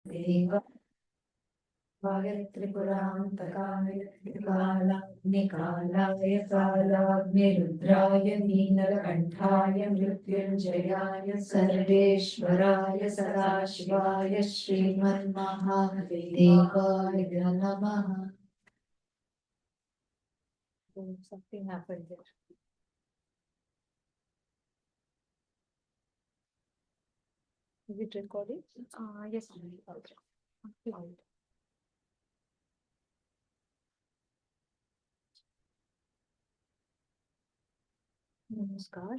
Deva Tripurantakalagnikalayya Kalagnirudraya Ninakanthaya Mrityunjayaya Sarveshwaraya Sadashivaya Sriman Mahadevaya Namaha. Something happened there. Is it recording? Yes. Okay. Namaskar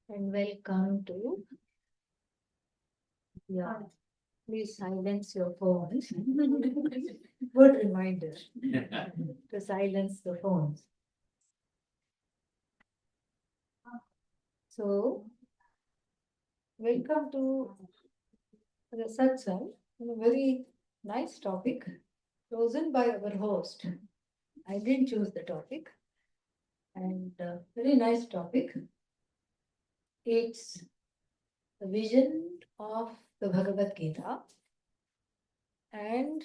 and welcome to. Yeah, please silence your phones. Good reminder to silence the phones. So, welcome to the Satsang, a very nice topic chosen by our host. I didn't choose the topic, and very nice topic. It's the vision of the Bhagavad Gita and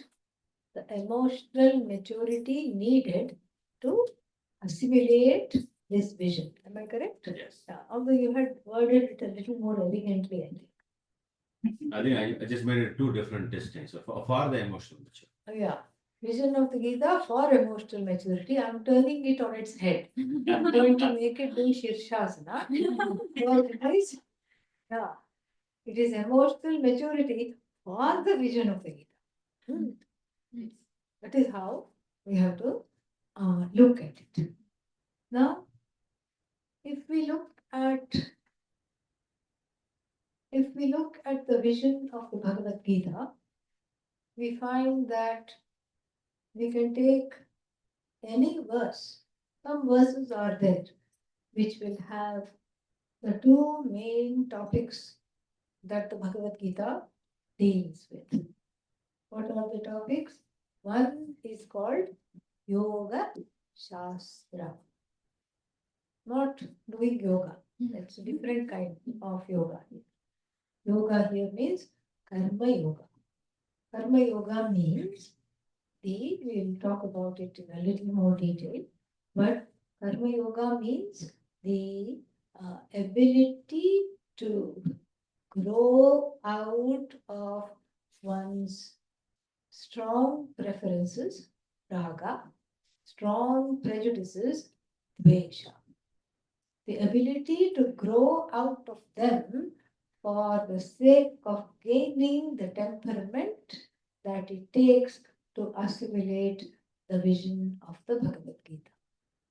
the emotional maturity needed to assimilate this vision. Am I correct? Yes. Yeah, although you had worded it a little more elegantly, I think. I think I just made it two different distincts for the emotional maturity. Yeah. Vision of the Gita for emotional maturity. I'm turning it on its head. I'm going to make it do Shirshasana. So it is, yeah, it is emotional maturity for the vision of the Gita. That is how we have to look at it. Now, if we look at the vision of the Bhagavad Gita, we find that we can take any verse. Some verses are there which will have the two main topics that the Bhagavad Gita deals with. What are the topics? One is called Yoga Shastra. Not doing yoga. That's a different kind of yoga. Yoga here means Karma Yoga. Karma Yoga means we'll talk about it in a little more detail, but Karma Yoga means the ability to grow out of one's strong preferences, raga, strong prejudices, dvesha. The ability to grow out of them for the sake of gaining the temperament that it takes to assimilate the vision of the Bhagavad Gita.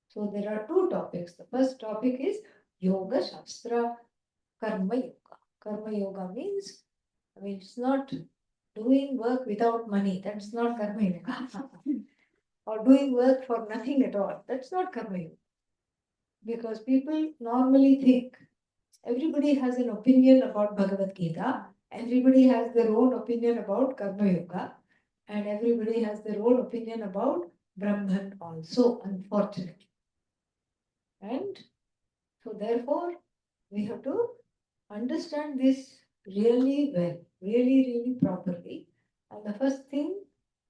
So there are two topics. The first topic is Yoga Shastra, Karma Yoga. Karma Yoga means, it's not doing work without money. That's not Karma Yoga. Or doing work for nothing at all. That's not Karma Yoga. Because people normally think everybody has an opinion about Bhagavad Gita, everybody has their own opinion about Karma Yoga, and everybody has their own opinion about Brahman also, unfortunately. And so, therefore, we have to understand this really well, really properly. And the first thing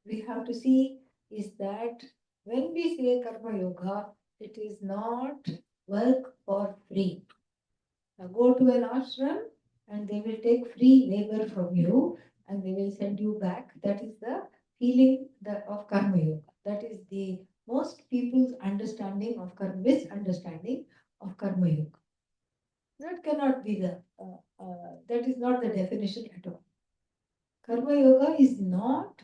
we have to see is that when we say Karma Yoga, it is not work for free. Now go to an ashram and they will take free labor from you and they will send you back. That is the feeling of Karma Yoga. That is the most people's understanding of misunderstanding of Karma Yoga. That cannot be that is not the definition at all. Karma Yoga is not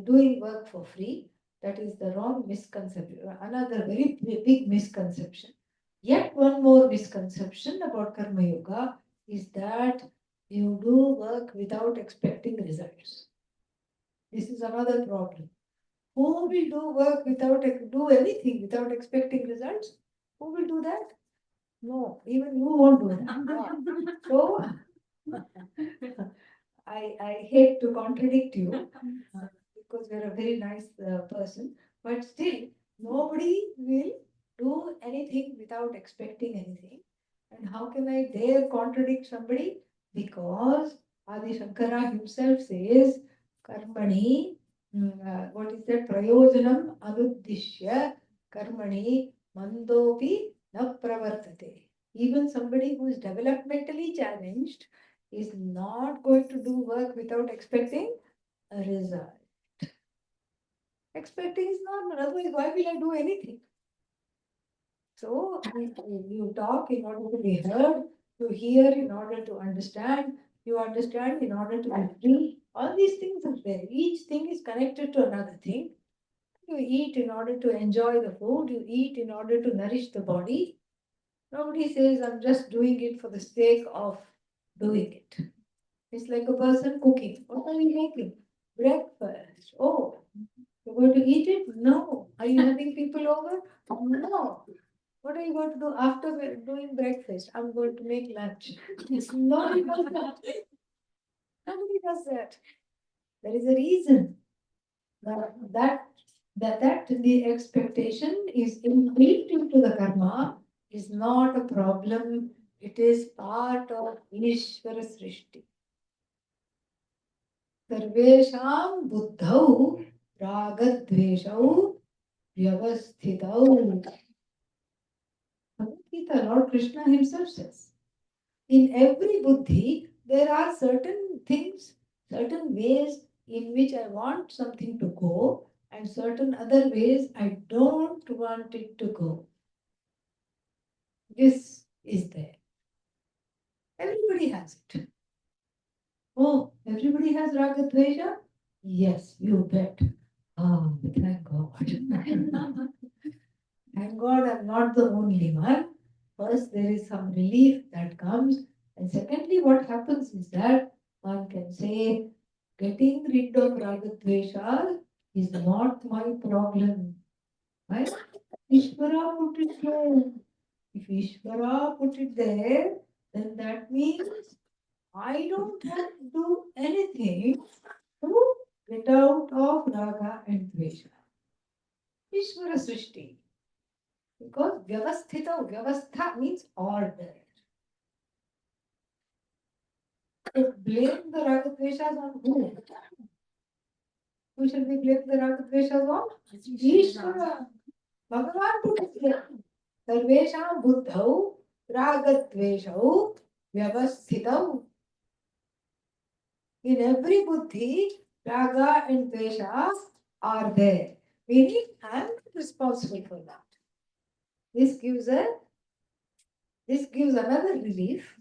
doing work for free. That is the wrong misconception. Another very big misconception. Yet one more misconception about Karma Yoga is that you do work without expecting results. This is another problem. Who will do anything without expecting results? Who will do that? No, even you won't do that. So, I hate to contradict you because you're a very nice person, but still, nobody will do anything without expecting anything. And how can I dare contradict somebody? Because Adi Shankara himself says, Karmani, what is that? Prayojanam anuddishya karmani mandopi na pravartate. Even somebody who is developmentally challenged is not going to do work without expecting a result. Expecting is normal, otherwise, why will I do anything? So, you talk in order to be heard, you hear in order to understand, you understand in order to be free. All these things are there. Each thing is connected to another thing. You eat in order to enjoy the food, you eat in order to nourish the body. Nobody says, I'm just doing it for the sake of doing it. It's like a person cooking. What are you making? Breakfast. Oh, you're going to eat it? No. Are you having people over? No. What are you going to do after doing breakfast? I'm going to make lunch. Nobody does that. Nobody does that. There is a reason that the expectation is inbuilt into the karma is not a problem. It is part of Ishvara Srishti. Sarvesham buddhau ragadveshau vyavasthitau. Bhagavad Gita, Lord Krishna himself says. In every buddhi, there are certain things, certain ways in which I want something to go, and certain other ways I don't want it to go. This is there. Everybody has it. Oh, everybody has raga dvesha? Yes, you bet. Oh, thank God. Thank God I'm not the only one. First, there is some relief that comes. And secondly, what happens is that one can say, getting rid of ragadvesha is not my problem. Right? Ishvara put it there. If Ishvara put it there, then that means I don't have to do anything to get out of raga and dvesha. Ishvara Srishti. Because vyavastha means order. So blame the ragadveshas on who? Who shall we blame the ragadveshas on? Ishvara. Bhagavan put it there. Sarvesham buddhau ragadveshau vyavasthitau. In every buddhi, raga and dvesha are there. Meaning, I am responsible for that. This gives another relief.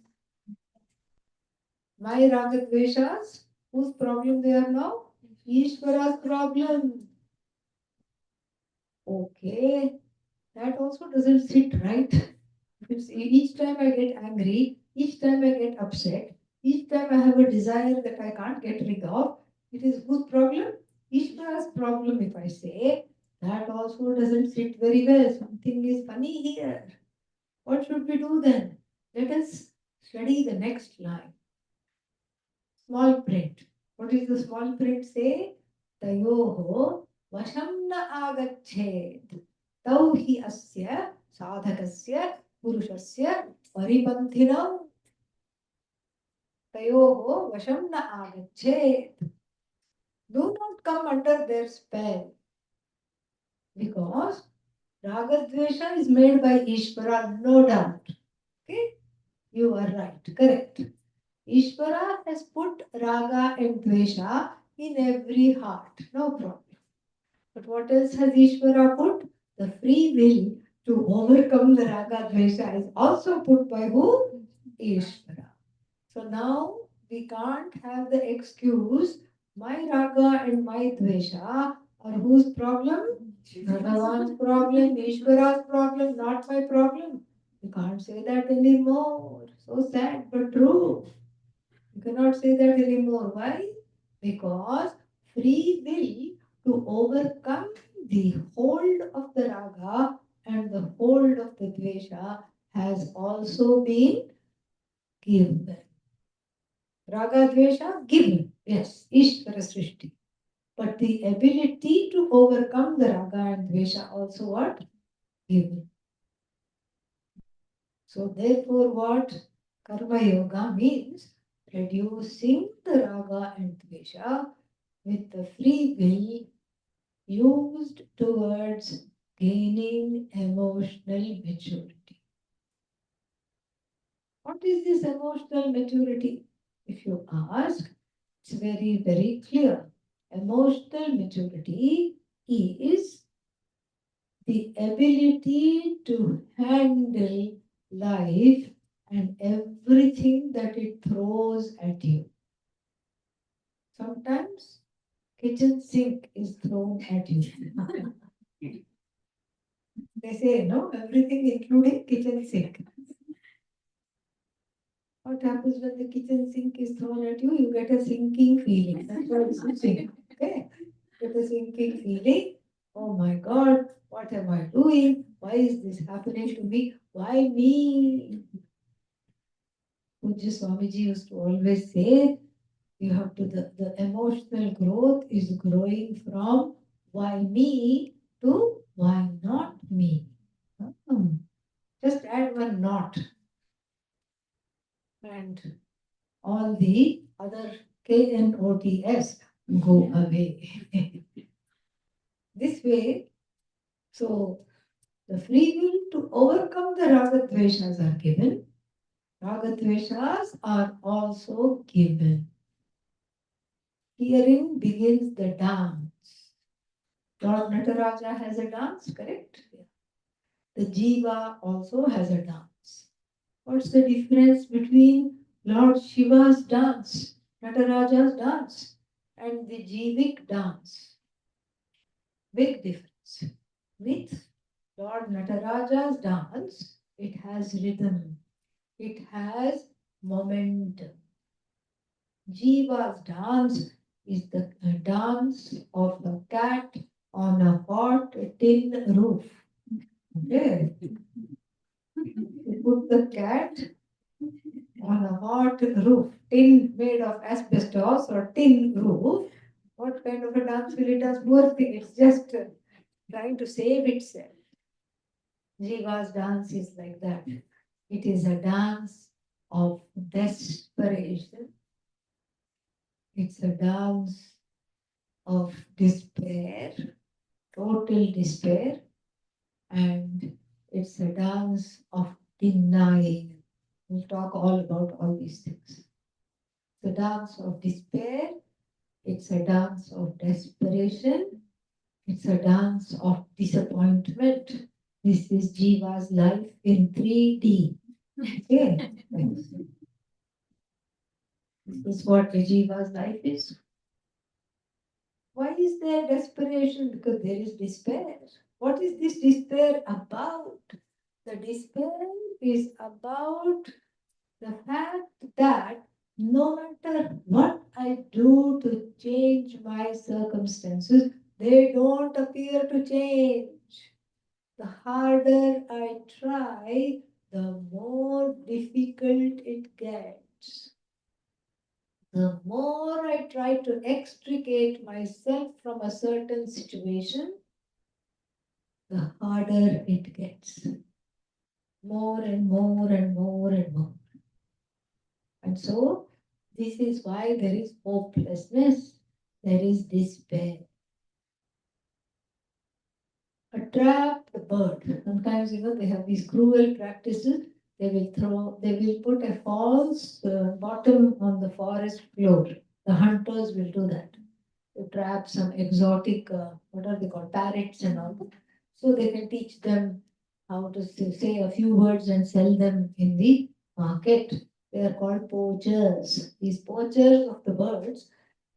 My ragadveshas, whose problem they are now? Ishvara's problem. Okay, that also doesn't sit right. Each time I get angry, each time I get upset, each time I have a desire that I can't get rid of, it is whose problem? Ishvara's problem, if I say. That also doesn't sit very well. Something is funny here. What should we do then? Let us study the next line. Small print. What does the small print say? Tayoho vasham na agachet. Tau hi asya sadhakasya purushasya paripanthinam. Tayoho vasham na agachet. Do not come under their spell. Because ragadvesha is made by Ishvara, no doubt. Okay? You are right, correct. Ishvara has put raga and dvesha in every heart, no problem. But what else has Ishvara put? The free will to overcome the raga dvesha is also put by who? Ishvara. So now we can't have the excuse, my raga and my dvesha are whose problem? Bhagavan's problem, Ishvara's problem, not my problem. You can't say that anymore. So sad but true. You cannot say that anymore. Why? Because free will to overcome the hold of the raga and the hold of the dvesha has also been given. Raga dvesha given, yes, Ishvara Srishti. But the ability to overcome the raga and dvesha also what? Given. So therefore what Karma Yoga means, reducing the raga and dvesha with the free will used towards gaining emotional maturity. What is this emotional maturity? If you ask, it's very, very clear. Emotional maturity is the ability to handle life and everything that it throws at you. Sometimes kitchen sink is thrown at you. They say, no, everything including kitchen sink. What happens when the kitchen sink is thrown at you? You get a sinking feeling. That's what it's saying. Okay? Get a sinking feeling. Oh my God, what am I doing? Why is this happening to me? Why me? Pujya Swamiji used to always say, you have to, the emotional growth is growing from why me to why not me. Hmm. Just add one not. And all the other KNOTS go away. This way, so the free will to overcome the ragadveshas are given. Ragadveshas are also given. Herein begins the dance. Lord Nataraja has a dance, correct? The Jiva also has a dance. What's the difference between Lord Shiva's dance, Nataraja's dance, and the Jivik dance? Big difference. With Lord Nataraja's dance, it has rhythm, it has momentum. Jiva's dance is the dance of a cat on a hot tin roof. Okay. You put the cat on a hot roof, tin made of asbestos or tin roof. What kind of a dance will it do? Poor thing, it's just trying to save itself. Jiva's dance is like that. It is a dance of desperation. It's a dance of despair, total despair, and it's a dance of denying. We'll talk all about all these things. The dance of despair, it's a dance of desperation, it's a dance of disappointment. This is Jiva's life in 3D. Okay. This is what the Jiva's life is. Why is there desperation? Because there is despair. What is this despair about? The despair is about the fact that no matter what I do to change my circumstances, they don't appear to change. The harder I try, the more difficult it gets. The more I try to extricate myself from a certain situation, the harder it gets. More and more and more and more. And so, this is why there is hopelessness, there is despair. A trapped bird. Sometimes, they have these cruel practices. They will put a false bottom on the forest floor. The hunters will do that. To trap some exotic, what are they called, parrots and all. So they can teach them how to say a few words and sell them in the market. They are called poachers. These poachers of the birds,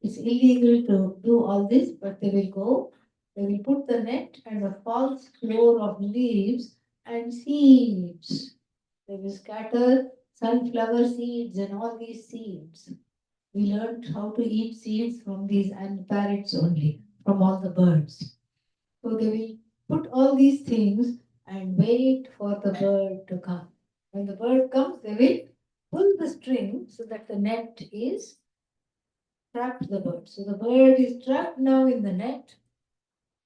it's illegal to do all this, but they will put the net and a false floor of leaves and seeds. They will scatter sunflower seeds and all these seeds. We learned how to eat seeds from these and parrots only, from all the birds. So they will put all these things and wait for the bird to come. When the bird comes, they will pull the string so that the net is trapped the bird. So the bird is trapped now in the net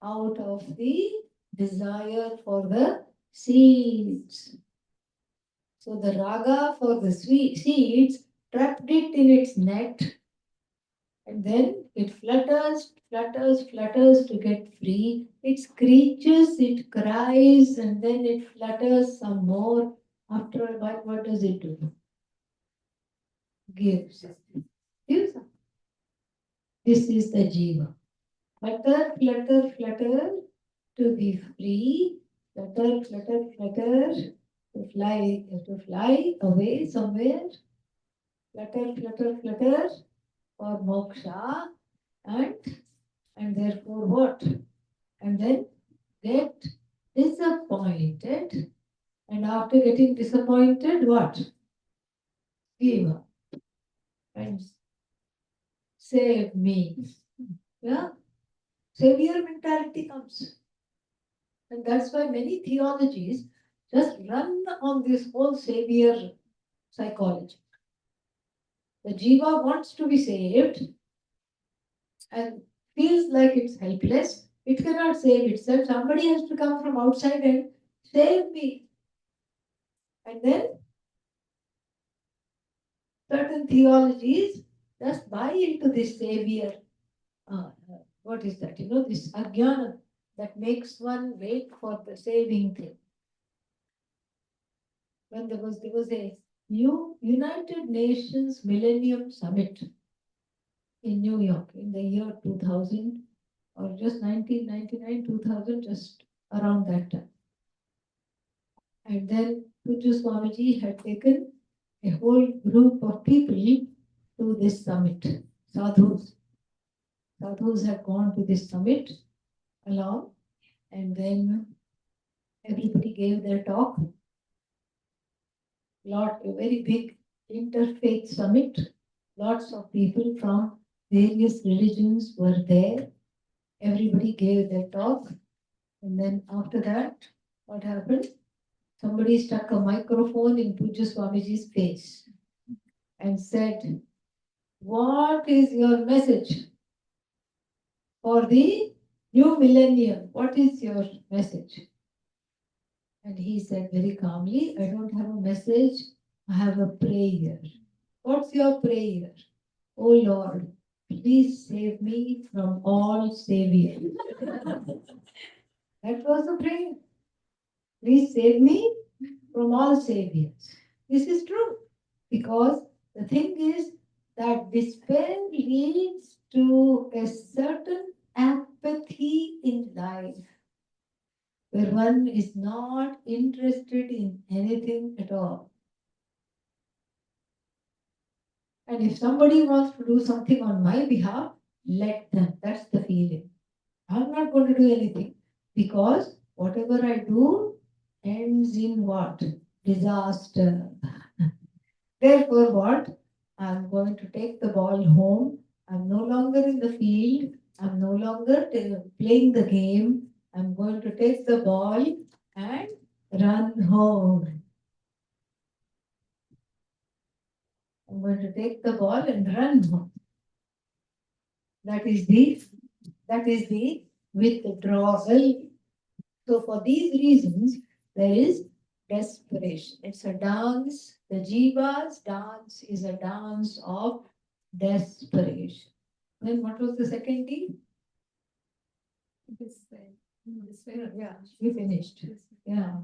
out of the desire for the seeds. So the raga for the seeds trapped it in its net, and then it flutters, flutters, flutters to get free. It screeches, it cries, and then it flutters some more. After a while, what does it do? Gives. Gives up. This is the jiva. Flutter, flutter, flutter to be free. Flutter, flutter, flutter to fly away somewhere. Flutter, flutter, flutter for moksha, and and therefore what? And then get disappointed, and after getting disappointed, what? Give up and save me. Yeah, savior mentality comes, and that's why many theologies just run on this whole savior psychology. The jiva wants to be saved and feels like it's helpless. It cannot save itself. Somebody has to come from outside and save me. And then certain theologies just buy into this savior. What is that? This ajnana that makes one wait for the saving thing. When there was a new United Nations Millennium Summit in New York in the year 2000, or just 1999, 2000, just around that time. And then Pujya Swamiji had taken a whole group of people to this summit, sadhus. Sadhus had gone to this summit along, and then everybody gave their talk. A very big interfaith summit. Lots of people from various religions were there. Everybody gave their talk. And then after that, what happened? Somebody stuck a microphone in Pujya Swamiji's face and said, "What is your message for the new millennium? What is your message?" And he said very calmly, "I don't have a message, I have a prayer." "What's your prayer?" "Oh Lord, please save me from all saviors." That was the prayer. "Please save me from all saviors." This is true, because the thing is that despair leads to a certain apathy in life, where one is not interested in anything at all. And if somebody wants to do something on my behalf, let them. That's the feeling. I'm not going to do anything, because whatever I do ends in what? Disaster. Therefore, what? I'm going to take the ball home. I'm no longer in the field. I'm no longer playing the game. I'm going to take the ball and run home. I'm going to take the ball and run home. That is the withdrawal. So for these reasons, there is desperation. It's a dance. The jiva's dance is a dance of desperation. Then what was the second D? Despair. Yeah, we finished. Yeah.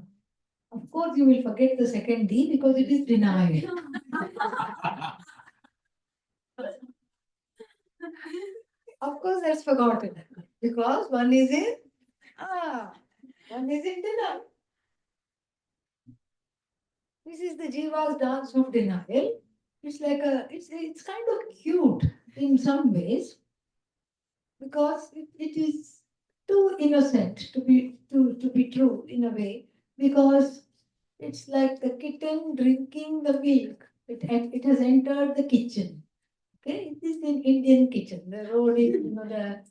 Of course, you will forget the second D because it is denial. Of course, that's forgotten, because one is in denial. This is the jiva's dance of denial. It's like it's kind of cute in some ways, because it is too innocent to be true in a way, because it's like the kitten drinking the milk. It has entered the kitchen. Okay, it is in Indian kitchen. The road is, the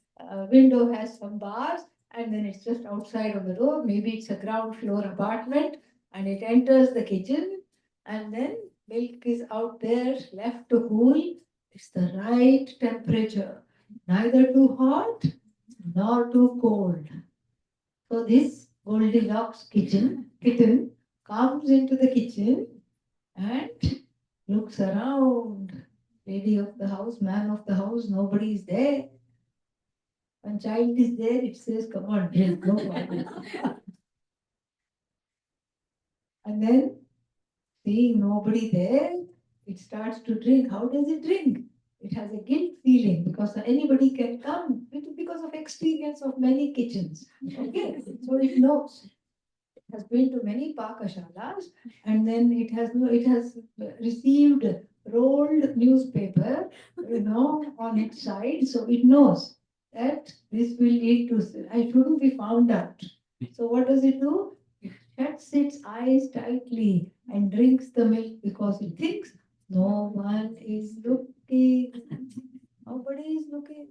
window has some bars, and then it's just outside of the door. Maybe it's a ground floor apartment, and it enters the kitchen, and then milk is out there left to cool. It's the right temperature, neither too hot nor too cold. So this Goldilocks kitten comes into the kitchen, and looks around, lady of the house, man of the house, nobody is there. When child is there, it says, come on, drink, no problem. And then, seeing nobody there, it starts to drink. How does it drink? It has a guilt feeling because anybody can come because of experience of many kitchens. Okay, so it knows. Has been to many pakashalas, and then it has received rolled newspaper, on its side, so it knows that this will lead to. I shouldn't be found out. So what does it do? It shuts its eyes tightly and drinks the milk because it thinks no one is looking. Nobody is looking.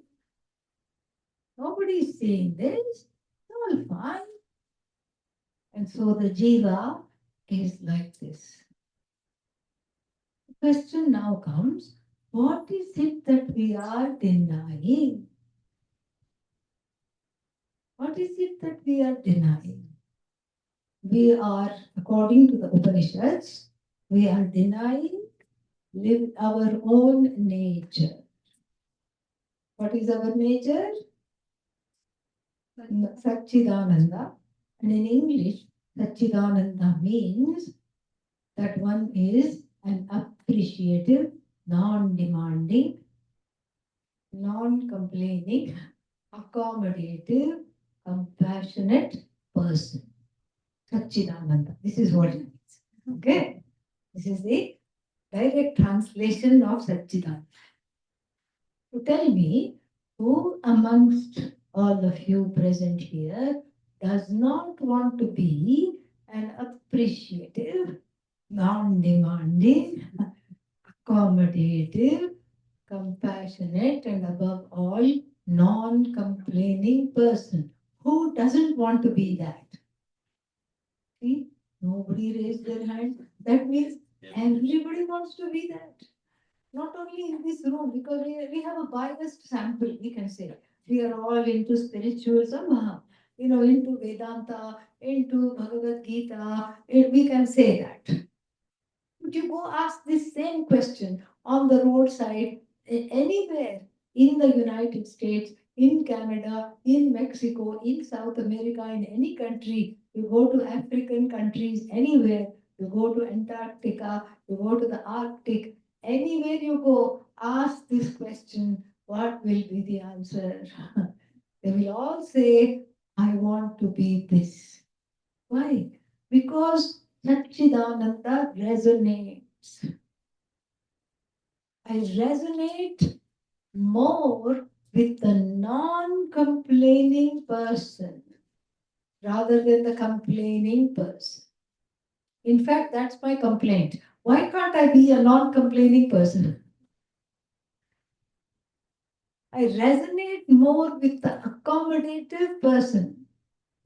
Nobody is saying this. All fine. And so the jiva is like this. The question now comes, what is it that we are denying? What is it that we are denying? We are, according to the Upanishads, we are denying our own nature. What is our nature? Satchidananda. And in English, Satchidananda means that one is an appreciative, non-demanding, non-complaining, accommodative, compassionate person. Satchidananda. This is what it means. Okay? This is the direct translation of Satchidananda. So tell me, who amongst all of you present here does not want to be an appreciative, non-demanding, accommodative, compassionate, and above all, non-complaining person? Who doesn't want to be that? See, nobody raised their hand. That means everybody wants to be that. Not only in this room, because we have a biased sample, we can say. We are all into spiritual somehow, into Vedanta, into Bhagavad Gita. We can say that. But you go ask this same question on the roadside, anywhere in the United States, in Canada, in Mexico, in South America, in any country. You go to African countries, anywhere. You go to Antarctica, you go to the Arctic, anywhere you go, ask this question, what will be the answer? They will all say, I want to be this. Why? Because Satchidananda resonates. I resonate more with the non-complaining person rather than the complaining person. In fact, that's my complaint. Why can't I be a non-complaining person? I resonate more with the accommodative person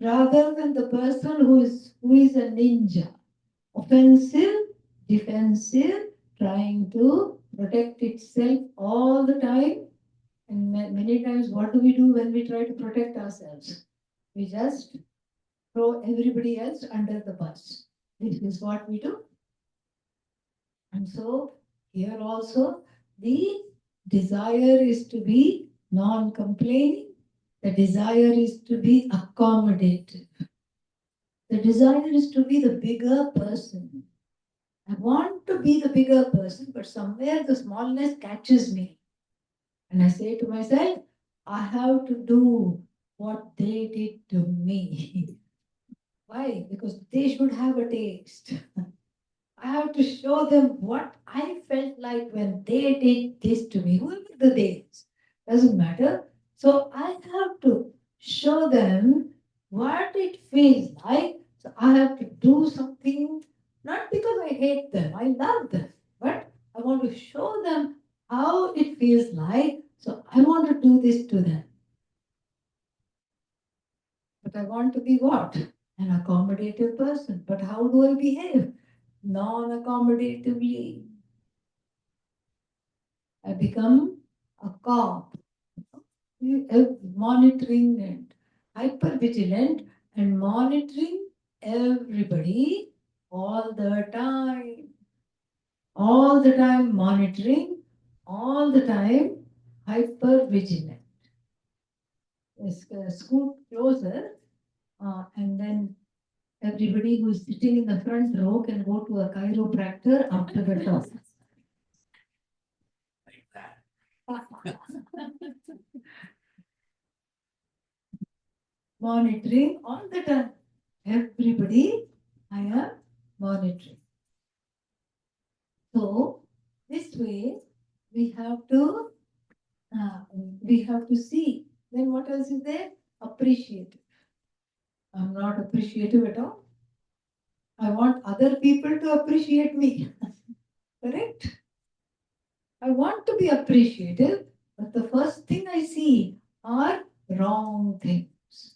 rather than the person who is a ninja. Offensive, defensive, trying to protect itself all the time. And many times, what do we do when we try to protect ourselves? We just throw everybody else under the bus. This is what we do. And so, here also, the desire is to be non complaining, the desire is to be accommodative, the desire is to be the bigger person. I want to be the bigger person, but somewhere the smallness catches me. And I say to myself, I have to do what they did to me. Why? Because they should have a taste. I have to show them what I felt like when they did this to me, whoever the they is. Doesn't matter. So I have to show them what it feels like. So I have to do something, not because I hate them, I love them, but I want to show them how it feels like. So I want to do this to them. But I want to be what? An accommodative person. But how do I behave? Non-accommodatively. I become a cop, monitoring and hyper vigilant and monitoring everybody all the time. all the time monitoring, all the time hyper vigilant. Scoot closer, and then everybody who is sitting in the front row can go to a chiropractor after the talk. Like that. Monitoring all the time. Everybody, I am monitoring. So this way we have to see. Then what else is there? Appreciative. I'm not appreciative at all. I want other people to appreciate me. Correct? I want to be appreciative, but the first thing I see are wrong things.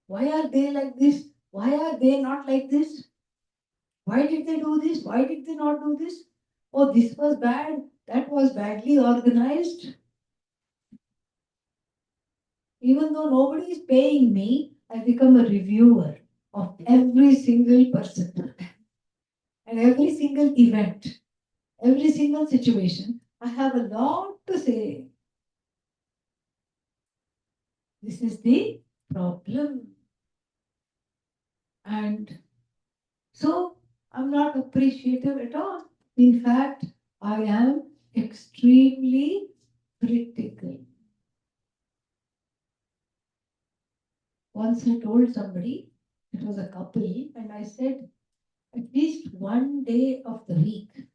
Why are they like this? Why are they not like this? Why did they do this? Why did they not do this? Oh, this was bad. That was badly organized. Even though nobody is paying me, I become a reviewer of every single person and every single event, every single situation. I have a lot to say. This is the problem. And so I'm not appreciative at all. In fact, I am extremely critical. Once I told somebody, it was a couple, and I said, at least one day of the week,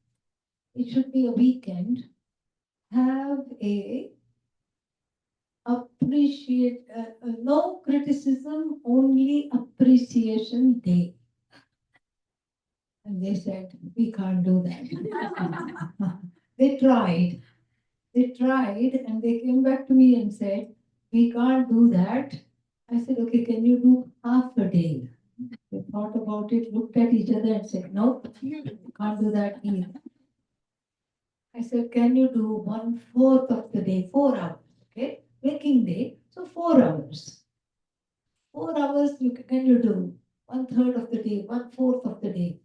it should be a weekend, have a no criticism, only appreciation day. And they said, we can't do that. They tried. They tried and they came back to me and said, we can't do that. I said, okay, can you do half a day? They thought about it, looked at each other and said, no, can't do that either. I said, can you do 1/4 of the day, 4 hours, okay? Waking day, so 4 hours. 4 hours can you do? 1/3 of the day, 1/4 of the day.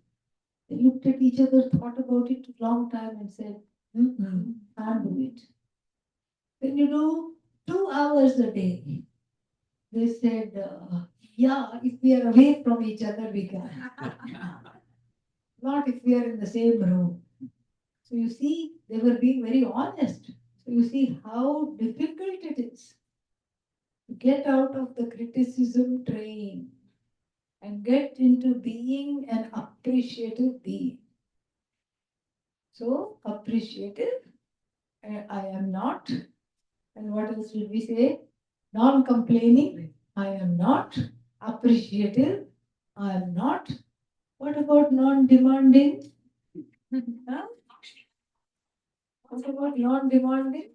They looked at each other, thought about it a long time and said, can't do it. Can you do 2 hours a day? They said, yeah, if we are away from each other, we can. Not if we are in the same room. So you see, they were being very honest. So you see how difficult it is to get out of the criticism train and get into being an appreciative being. So appreciative, I am not. And what else did we say? Non-complaining, I am not. Appreciative, I am not. What about non-demanding? Huh? What about non-demanding?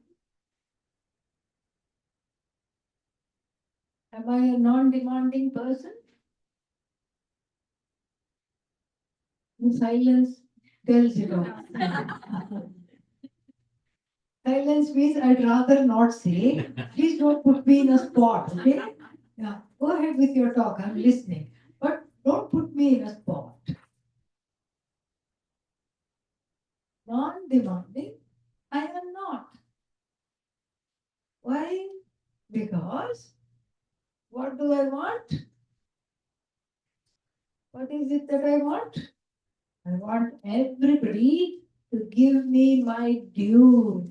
Am I a non-demanding person? The silence tells it all. Silence means I'd rather not say. Please don't put me in a spot, okay? Yeah, go ahead with your talk. I'm listening. But don't put me in a spot. Non-demanding, I am not. Why? Because what do I want? What is it that I want? I want everybody to give me my due.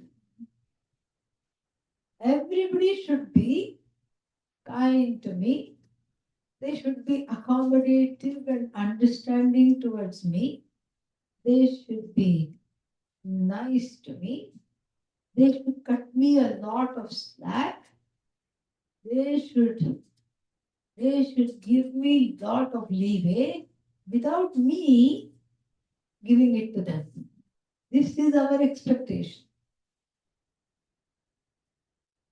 Everybody should be kind to me. They should be accommodative and understanding towards me. They should be nice to me. They should cut me a lot of slack. They should give me a lot of leeway without me giving it to them. This is our expectation.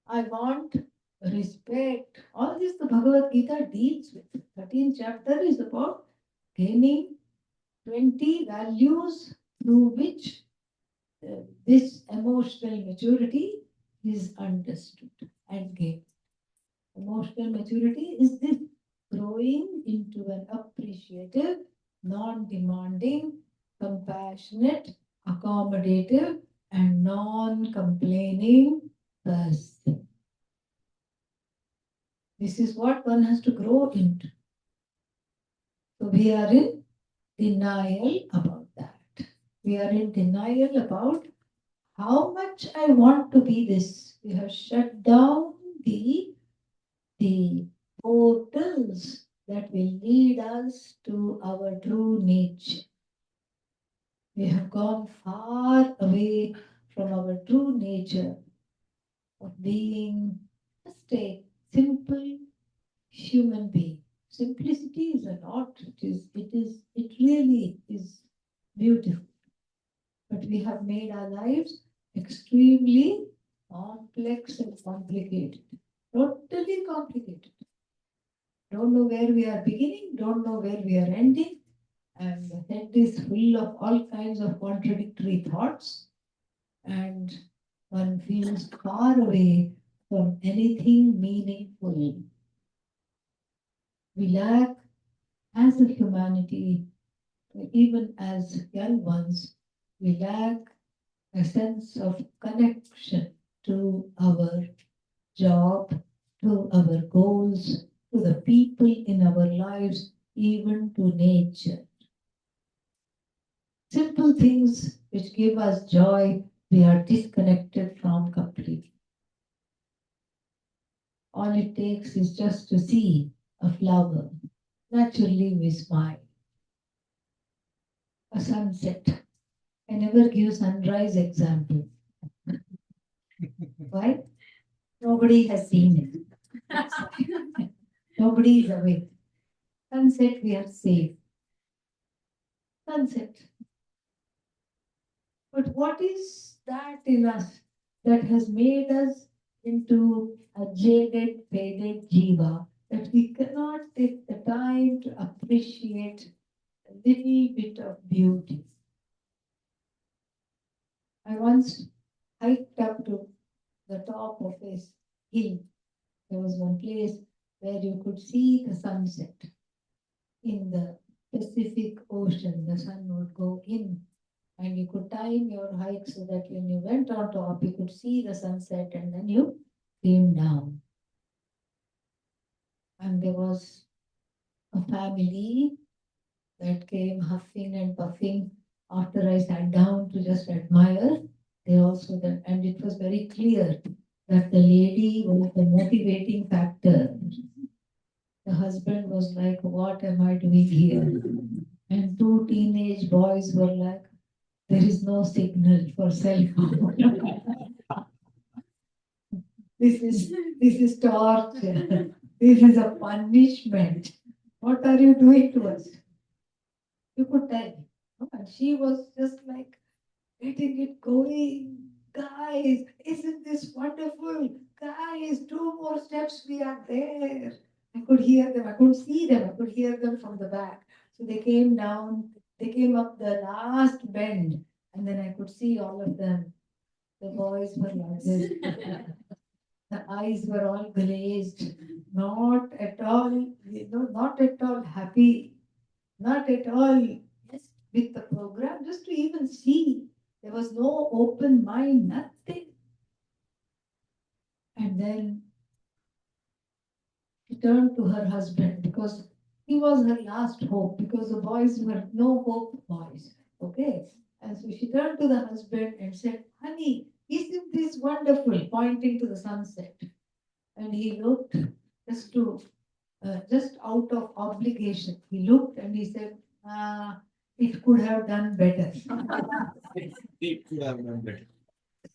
I want respect. All this the Bhagavad Gita deals with. 13th chapter is about gaining 20 values through which this emotional maturity is understood and gained. Emotional maturity is this growing into an appreciative, non demanding, compassionate, accommodative, and non-complaining person. This is what one has to grow into. So we are in denial about that. We are in denial about how much I want to be this. We have shut down the portals that will lead us to our true nature. We have gone far away from our true nature of being just a simple human being. Simplicity is a lot. It really is beautiful. But we have made our lives extremely complex and complicated. Totally complicated. Don't know where we are beginning, don't know where we are ending, and the head is full of all kinds of contradictory thoughts, and one feels far away from anything meaningful. We lack, as a humanity, even as young ones, we lack a sense of connection to our job, to our goals, to the people in our lives, even to nature. Simple things which give us joy, we are disconnected from completely. All it takes is just to see a flower. Naturally, we smile. A sunset. I never give sunrise example. Why? Nobody has seen it. Nobody is awake. Sunset, we are safe. Sunset. But what is that in us that has made us into a jaded, faded jiva that we cannot take the time to appreciate a little bit of beauty? I once hiked up to the top of a hill. There was one place where you could see the sunset in the Pacific Ocean. The sun would go in, and you could time your hike so that when you went on top, you could see the sunset, and then you came down. And there was a family that came huffing and puffing after I sat down to just admire. They also that, and it was very clear that the lady was the motivating factor. The husband was like, "What am I doing here?" And two teenage boys were like, "There is no signal for cell phone." This is torture. This is a punishment. What are you doing to us? You could tell. No? And she was just like getting it going. Guys, isn't this wonderful? Guys, two more steps, we are there. I could hear them. I couldn't see them. I could hear them from the back. So they came down. They came up the last bend, and then I could see all of them. The boys were like this. The eyes were all glazed, not at all, not at all happy, not at all just with the program, just to even see. There was no open mind, nothing. And then she turned to her husband because he was her last hope, because the boys were no hope boys. Okay. And so she turned to the husband and said, "Honey, isn't this wonderful?" Pointing to the sunset. And he looked just to just out of obligation. He looked and he said, "It could have done better." It could have done better.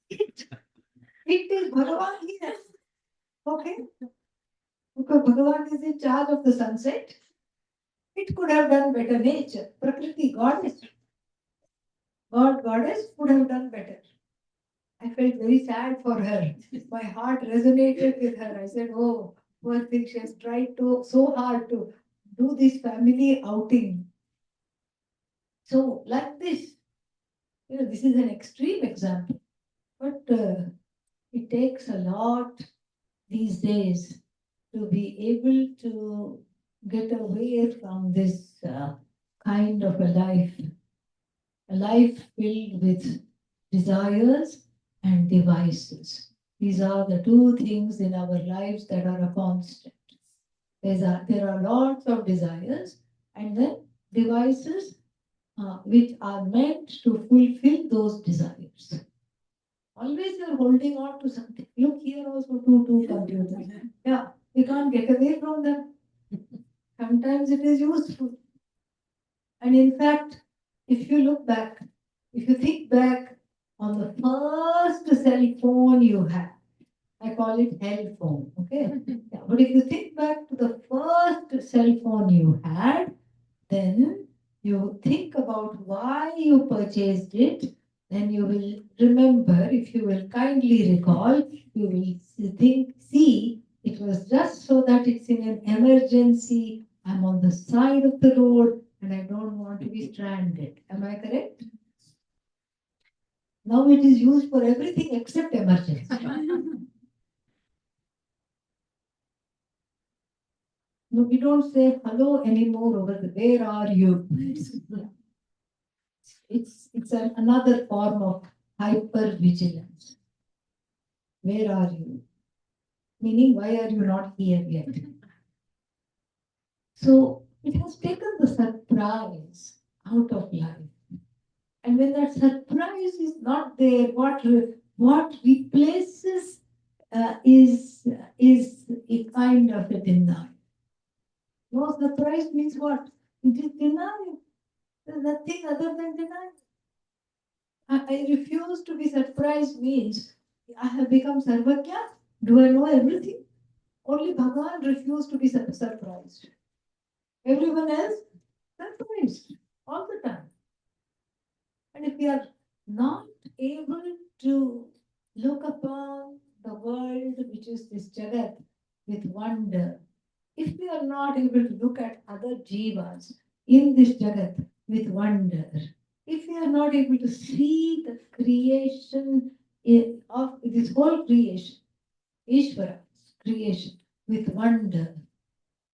It is Bhagavan here. Okay? Because Bhagavan is in charge of the sunset. It could have done better. Nature, Prakriti, Goddess. Goddess could have done better. I felt very sad for her. My heart resonated with her. I said, "Oh, poor thing, she has tried so hard to do this family outing." So, like this, this is an extreme example, but it takes a lot these days to be able to get away from this kind of a life filled with desires and devices. These are the two things in our lives that are a constant. There are lots of desires and then devices which are meant to fulfill those desires. Always you're holding on to something. Look here also two computers. Yeah, we can't get away from them. Sometimes it is useful. And in fact, if you look back, if you think back on the first cell phone you had, I call it hell phone, okay? Yeah, but if you think back to the first cell phone you had, then you think about why you purchased it, then you will remember, if you will kindly recall, you will see it was just so that it's in an emergency, I'm on the side of the road and I don't want to be stranded. Am I correct? Now it is used for everything except emergency. No, we don't say hello anymore over the where are you? It's another form of hyper vigilance. Where are you? Meaning, why are you not here yet? So it has taken the surprise out of life. And when that surprise is not there, what replaces is a kind of a denial. No surprise means what? It is denial. There's nothing other than denial. I refuse to be surprised means I have become Sarvagya. Do I know everything? Only Bhagavan refused to be surprised. Everyone else surprised all the time. And if we are not able to look upon the world which is this Jagat with wonder, if we are not able to look at other jivas in this Jagat with wonder, if we are not able to see the creation of this whole creation, Ishvara's creation, with wonder,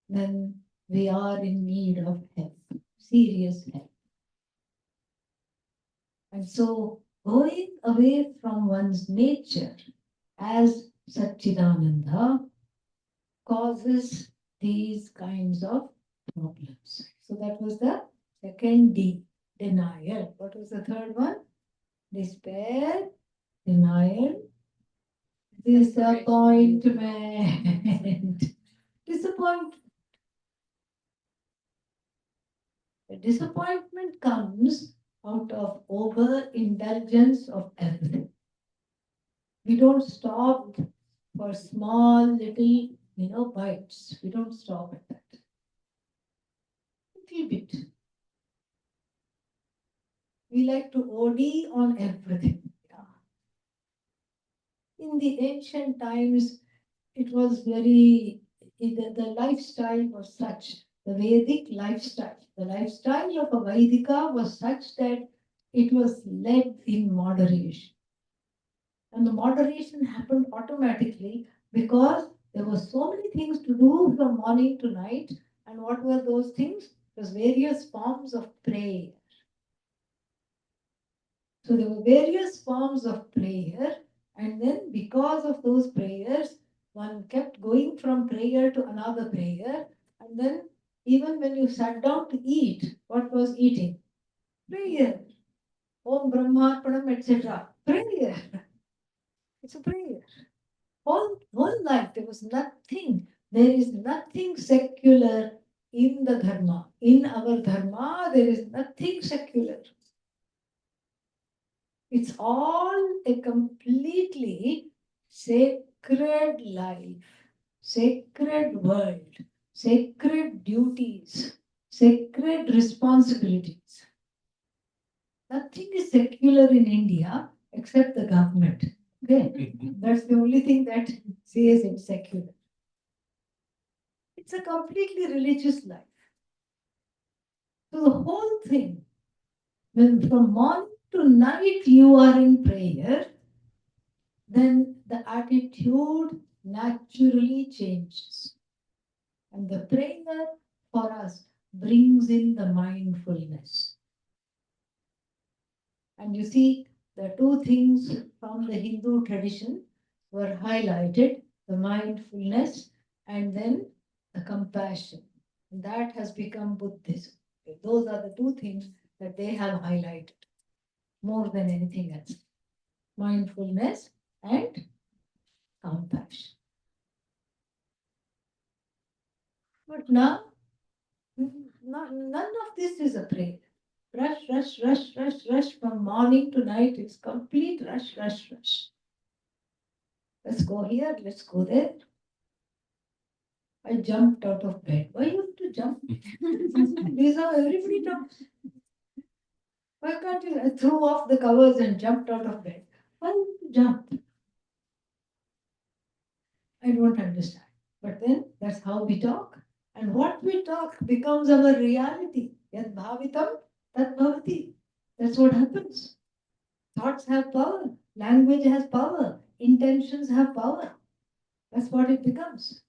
then we are in need of help, serious help. And so, going away from one's nature as Satchidananda causes these kinds of problems. So, that was the second D, denial. What was the third one? Despair, denial, disappointment. Disappointment. The disappointment comes out of overindulgence of everything. We don't stop for small little, bites. We don't stop at that. Little bit. We like to OD on everything. Yeah. In the ancient times, it was the lifestyle was such, the Vedic lifestyle, the lifestyle of a Vaidika was such that it was led in moderation. And the moderation happened automatically because there were so many things to do from morning to night. And what were those things? It was various forms of prayer. So there were various forms of prayer, and then because of those prayers, one kept going from prayer to another prayer, and then even when you sat down to eat, what was eating? Prayer. Om Brahmarpanam, etc. Prayer. It's a prayer. Whole life, there was nothing, there is nothing secular in the dharma. In our dharma, there is nothing secular. It's all a completely sacred life, sacred world, sacred duties, sacred responsibilities. Nothing is secular in India except the government. Okay, that's the only thing that says it's secular. It's a completely religious life. So the whole thing, when from morning to night you are in prayer, then the attitude naturally changes. And the prayer for us brings in the mindfulness. And you see, the two things from the Hindu tradition were highlighted, the mindfulness and then the compassion. That has become Buddhism. Those are the two things that they have highlighted more than anything else. Mindfulness and compassion. But now, none of this is a prayer. Rush, rush, rush, rush, rush from morning to night. It's complete rush, rush, rush. Let's go here, let's go there. I jumped out of bed. Why you have to jump? These are everybody jumps. Why can't you? I threw off the covers and jumped out of bed. Why you have to jump? I don't understand. But then that's how we talk. And what we talk becomes our reality. Yad bhavitam, tat bhavati. That's what happens. Thoughts have power. Language has power. Intentions have power. That's what it becomes.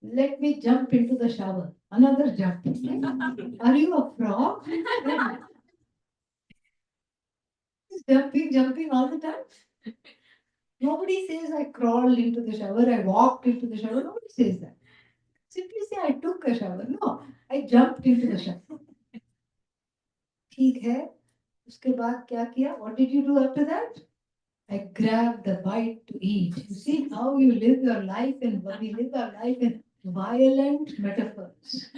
Let me jump into the shower. Another jump. Are you a frog? Jumping all the time. Nobody says I crawled into the shower, I walked into the shower. Nobody says that. Simply say I took a shower. No, I jumped into the shower. ठीक है. उसके बाद क्या किया? What did you do after that? I grabbed the bite to eat. You see how you live your life, and we live our life in violent metaphors.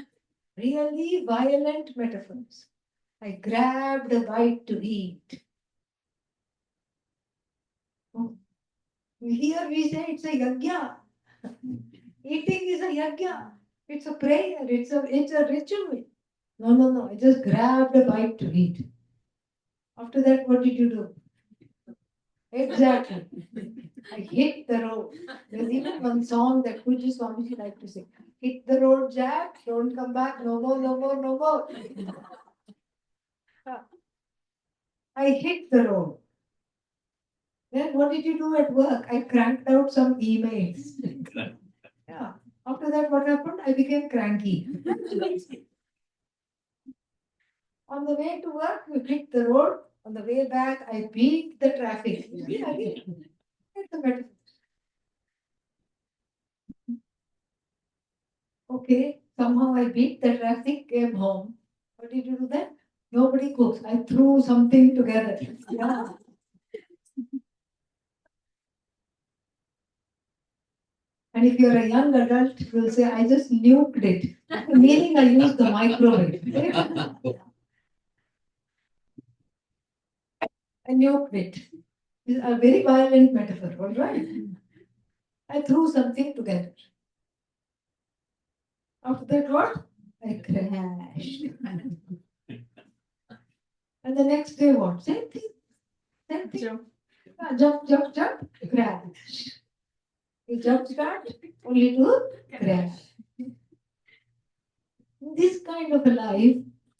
Really violent metaphors. I grabbed a bite to eat. Here we say it's a yajna. Eating is a yajna. It's a prayer. It's a ritual. No. I just grabbed a bite to eat. After that, what did you do? Exactly. I hit the road. There's even one song that Puji Swamini liked to sing. Hit the road, Jack. Don't come back. No more. I hit the road. Then what did you do at work? I cranked out some emails. Yeah. After that, what happened? I became cranky. On the way to work, we hit the road. On the way back, I beat the traffic. Yeah, again. It's a metaphor. Okay, somehow I beat the traffic, came home. What did you do then? Nobody cooks. I threw something together. Yeah. And if you're a young adult, you'll say, I just nuked it. Meaning I used the microwave. I nuked it. It's a very violent metaphor, all right? I threw something together. After that, what? I crashed. And the next day, what? Same thing. Jump, crash. You jump start only to crash. This kind of a life,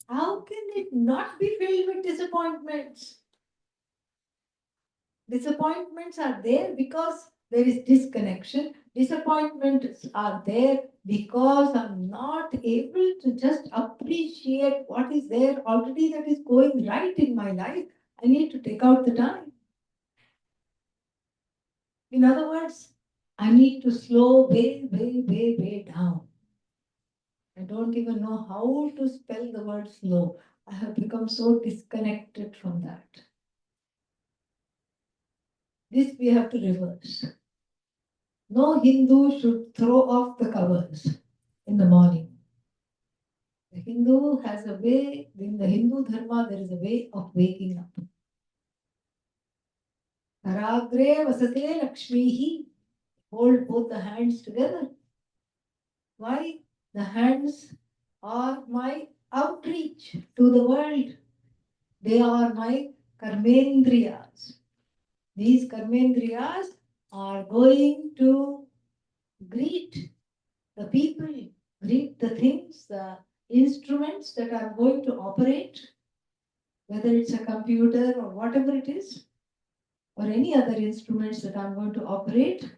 how can it not be filled with disappointments? Disappointments are there because there is disconnection. Disappointments are there because I'm not able to just appreciate what is there already that is going right in my life. I need to take out the time. In other words, I need to slow way down. I don't even know how to spell the word slow. I have become so disconnected from that. This we have to reverse. No Hindu should throw off the covers in the morning. The Hindu has a way, in the Hindu Dharma, there is a way of waking up. Karagre vasate Lakshmihi. Hold both the hands together. Why? The hands are my outreach to the world. They are my karmendriyas. These karmendriyas are going to greet the people, greet the things, the instruments that are going to operate, whether it's a computer or whatever it is, or any other instruments that I'm going to operate.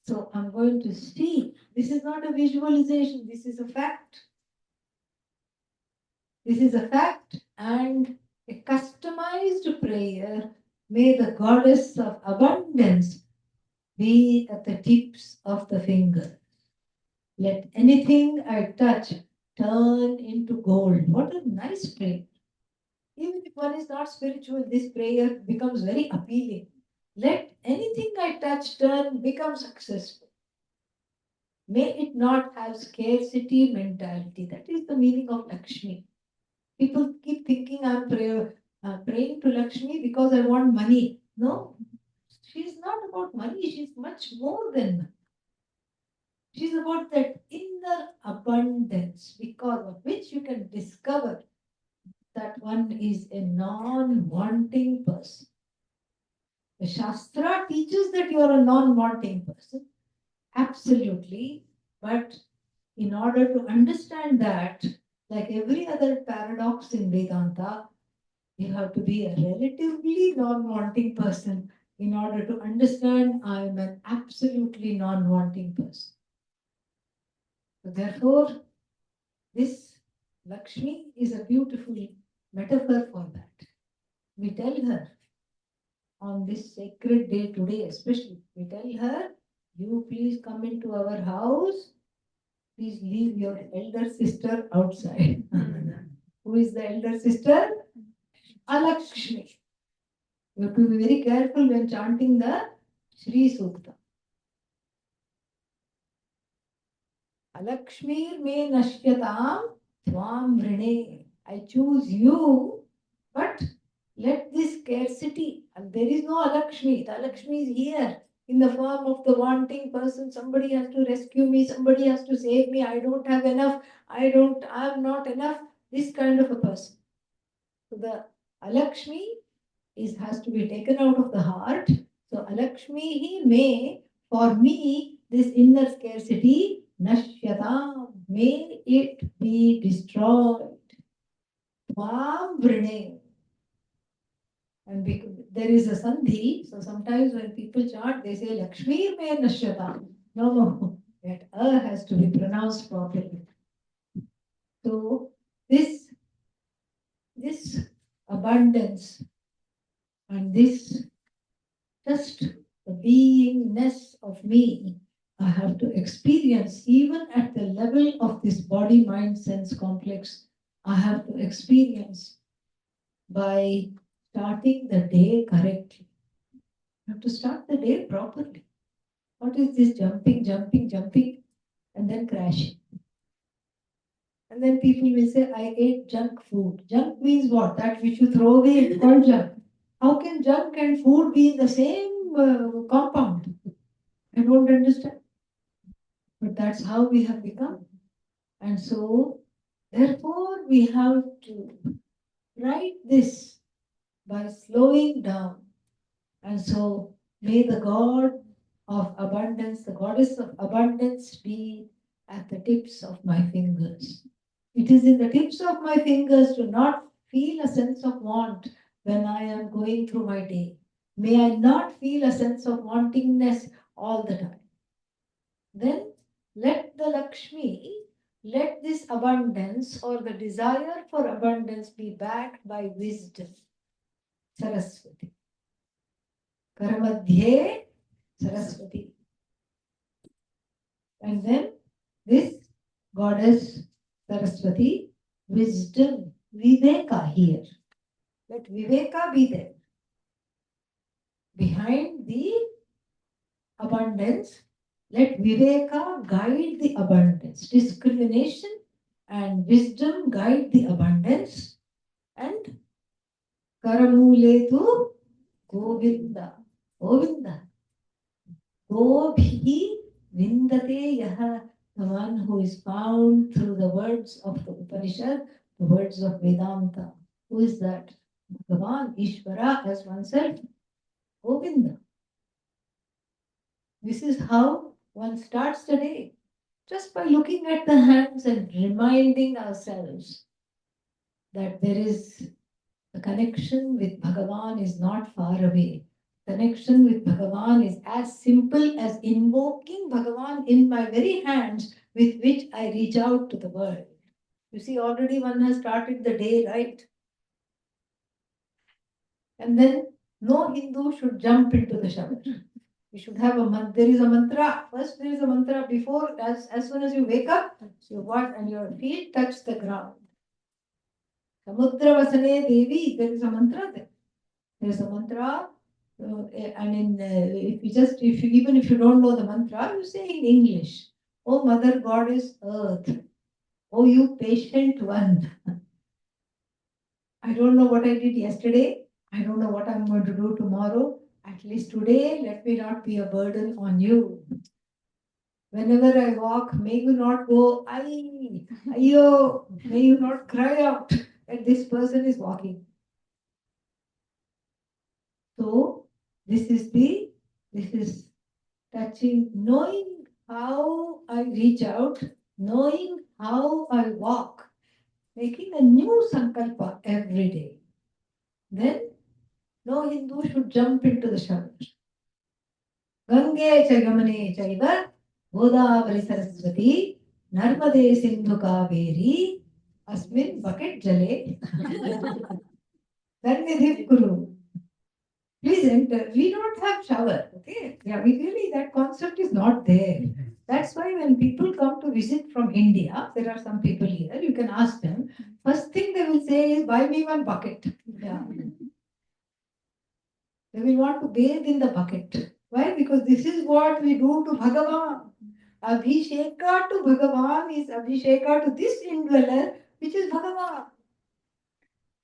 So I'm going to see. This is not a visualization, this is a fact. This is a fact, and a customized prayer. May the goddess of abundance be at the tips of the finger. Let anything I touch turn into gold. What a nice prayer. Even if one is not spiritual, this prayer becomes very appealing. Let anything I touch turn become successful. May it not have scarcity mentality. That is the meaning of Lakshmi. People keep thinking praying to Lakshmi because I want money. No, she's not about money. She's much more than money. She's about that inner abundance because of which you can discover that one is a non-wanting person. The Shastra teaches that you are a non-wanting person. Absolutely. But in order to understand that, like every other paradox in Vedanta, you have to be a relatively non-wanting person in order to understand I am an absolutely non-wanting person. So therefore, this Lakshmi is a beautiful metaphor for that. We tell her on this sacred day today, especially, we tell her, you please come into our house, please leave your elder sister outside. Who is the elder sister? Alakshmi. You have to be very careful when chanting the Sri Sukta. Alakshmir me nashyatam tvam vrine. I choose you, but let this scarcity, and there is no Alakshmi. The Alakshmi is here in the form of the wanting person. Somebody has to rescue me, somebody has to save me. I don't have enough, I'm not enough. This kind of a person. So the Alakshmi has to be taken out of the heart. So Alakshmi he may, for me, this inner scarcity, Nashyata, may it be destroyed. Tvam vrine. And there is a sandhi, so sometimes when people chant, they say Lakshmi me nashyata. No, no, that has to be pronounced properly. So this abundance and this just the beingness of me, I have to experience even at the level of this body, mind, sense complex. I have to experience by starting the day correctly. You have to start the day properly. What is this jumping, jumping, jumping, and then crashing? And then people will say, I ate junk food. Junk means what? That which you throw away is called junk. How can junk and food be in the same compound? I don't understand. But that's how we have become. And so, therefore, we have to write this by slowing down. And so, may the God of abundance, the goddess of abundance, be at the tips of my fingers. It is in the tips of my fingers to not feel a sense of want when I am going through my day. May I not feel a sense of wantingness all the time. Then let the Lakshmi, let this abundance or the desire for abundance be backed by wisdom. Saraswati. Karamadhye Saraswati. And then this goddess Saraswati, wisdom, Viveka here. Let Viveka be there. Behind the abundance, let Viveka guide the abundance. Discrimination and wisdom guide the abundance. And Karamule tu Govinda. Govinda. Gobhi Vindate Yaha. The one who is found through the words of the Upanishad, the words of Vedanta. Who is that? Bhagavan, Ishvara as oneself. Govinda. This is how one starts the day. Just by looking at the hands and reminding ourselves that there is a connection with Bhagavan is not far away. Connection with Bhagavan is as simple as invoking Bhagavan in my very hands with which I reach out to the world. You see, already one has started the day right. And then no Hindu should jump into the shower. You should have a mantra. There is a mantra. First, there is a mantra before, as soon as you wake up, you what, and your feet touch the ground. Samudra Vasane Devi, there is a mantra there. There is a mantra. And even if you don't know the mantra, you say in English, "Oh Mother Goddess Earth, oh you patient one, I don't know what I did yesterday. I don't know what I'm going to do tomorrow. At least today, let me not be a burden on you. Whenever I walk, may you not go, ay, ayo, may you not cry out that this person is walking." So, this is touching, knowing how I reach out, knowing how I walk, making a new sankalpa every day. Then no Hindu should jump into the shower. Gange cha yamane chaiva Godavari Saraswati Narmade Sindhu Kaveri Asmin bucket jale Sannidhi Kuru. Please enter. We don't have shower. Okay. Yeah, we really, that concept is not there. That's why when people come to visit from India, there are some people here, you can ask them. First thing they will say is, buy me one bucket. Yeah. They will want to bathe in the bucket. Why? Because this is what we do to Bhagavan. Abhisheka to Bhagavan is Abhisheka to this indweller, which is Bhagavan.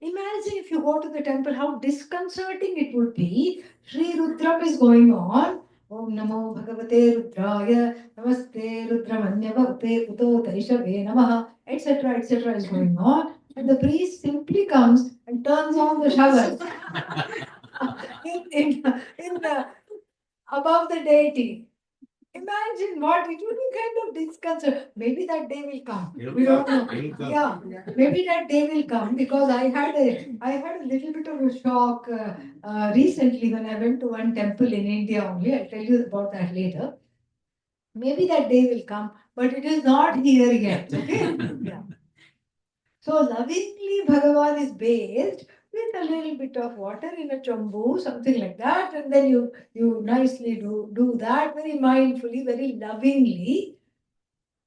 Imagine if you go to the temple, how disconcerting it would be. Sri Rudram is going on. Om Namo Bhagavate Rudraya, Namaste Rudramanya Bhagavate Uto Taishave Namaha, etc. is going on. And the priest simply comes and turns on the shower in the above the deity. Imagine what it would be, kind of disconcert. Maybe that day will come. We don't know. Yeah, maybe that day will come, because I had a little bit of a shock recently when I went to one temple in India only. I'll tell you about that later. Maybe that day will come, but it is not here yet. Okay. Yeah. So lovingly Bhagavan is bathed with a little bit of water in a chambu, something like that, and then you nicely do that very mindfully, very lovingly,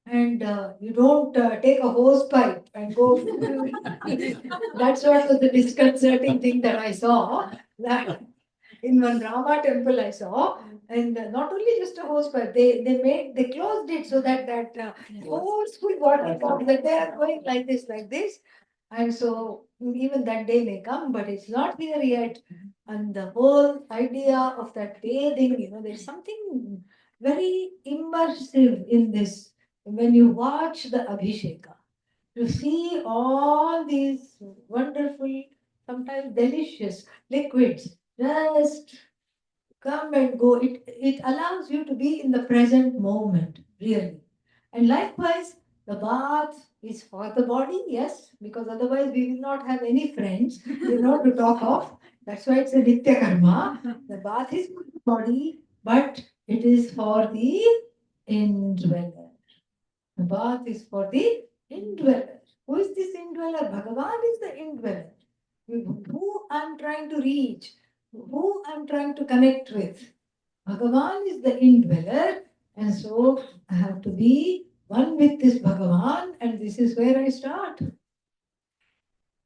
and you don't take a hose pipe and go. That's what was the disconcerting thing that I saw. That in one Rama temple I saw, and not only just a hose pipe, they closed it so that forceful water comes, that they are going like this, and so even that day may come, but it's not here yet. And the whole idea of that bathing, there's something very immersive in this. When you watch the Abhisheka, to see all these wonderful, sometimes delicious liquids just come and go. It allows you to be in the present moment, really. And likewise, the bath is for the body, yes, because otherwise we will not have any friends, you know, to talk of. That's why it's a Nitya Karma. The bath is for the body, but it is for the indweller. The bath is for the indweller. Who is this indweller? Bhagavan is the indweller. Who I'm trying to reach, who I'm trying to connect with. Bhagavan is the indweller, and so I have to be one with this Bhagavan, and this is where I start.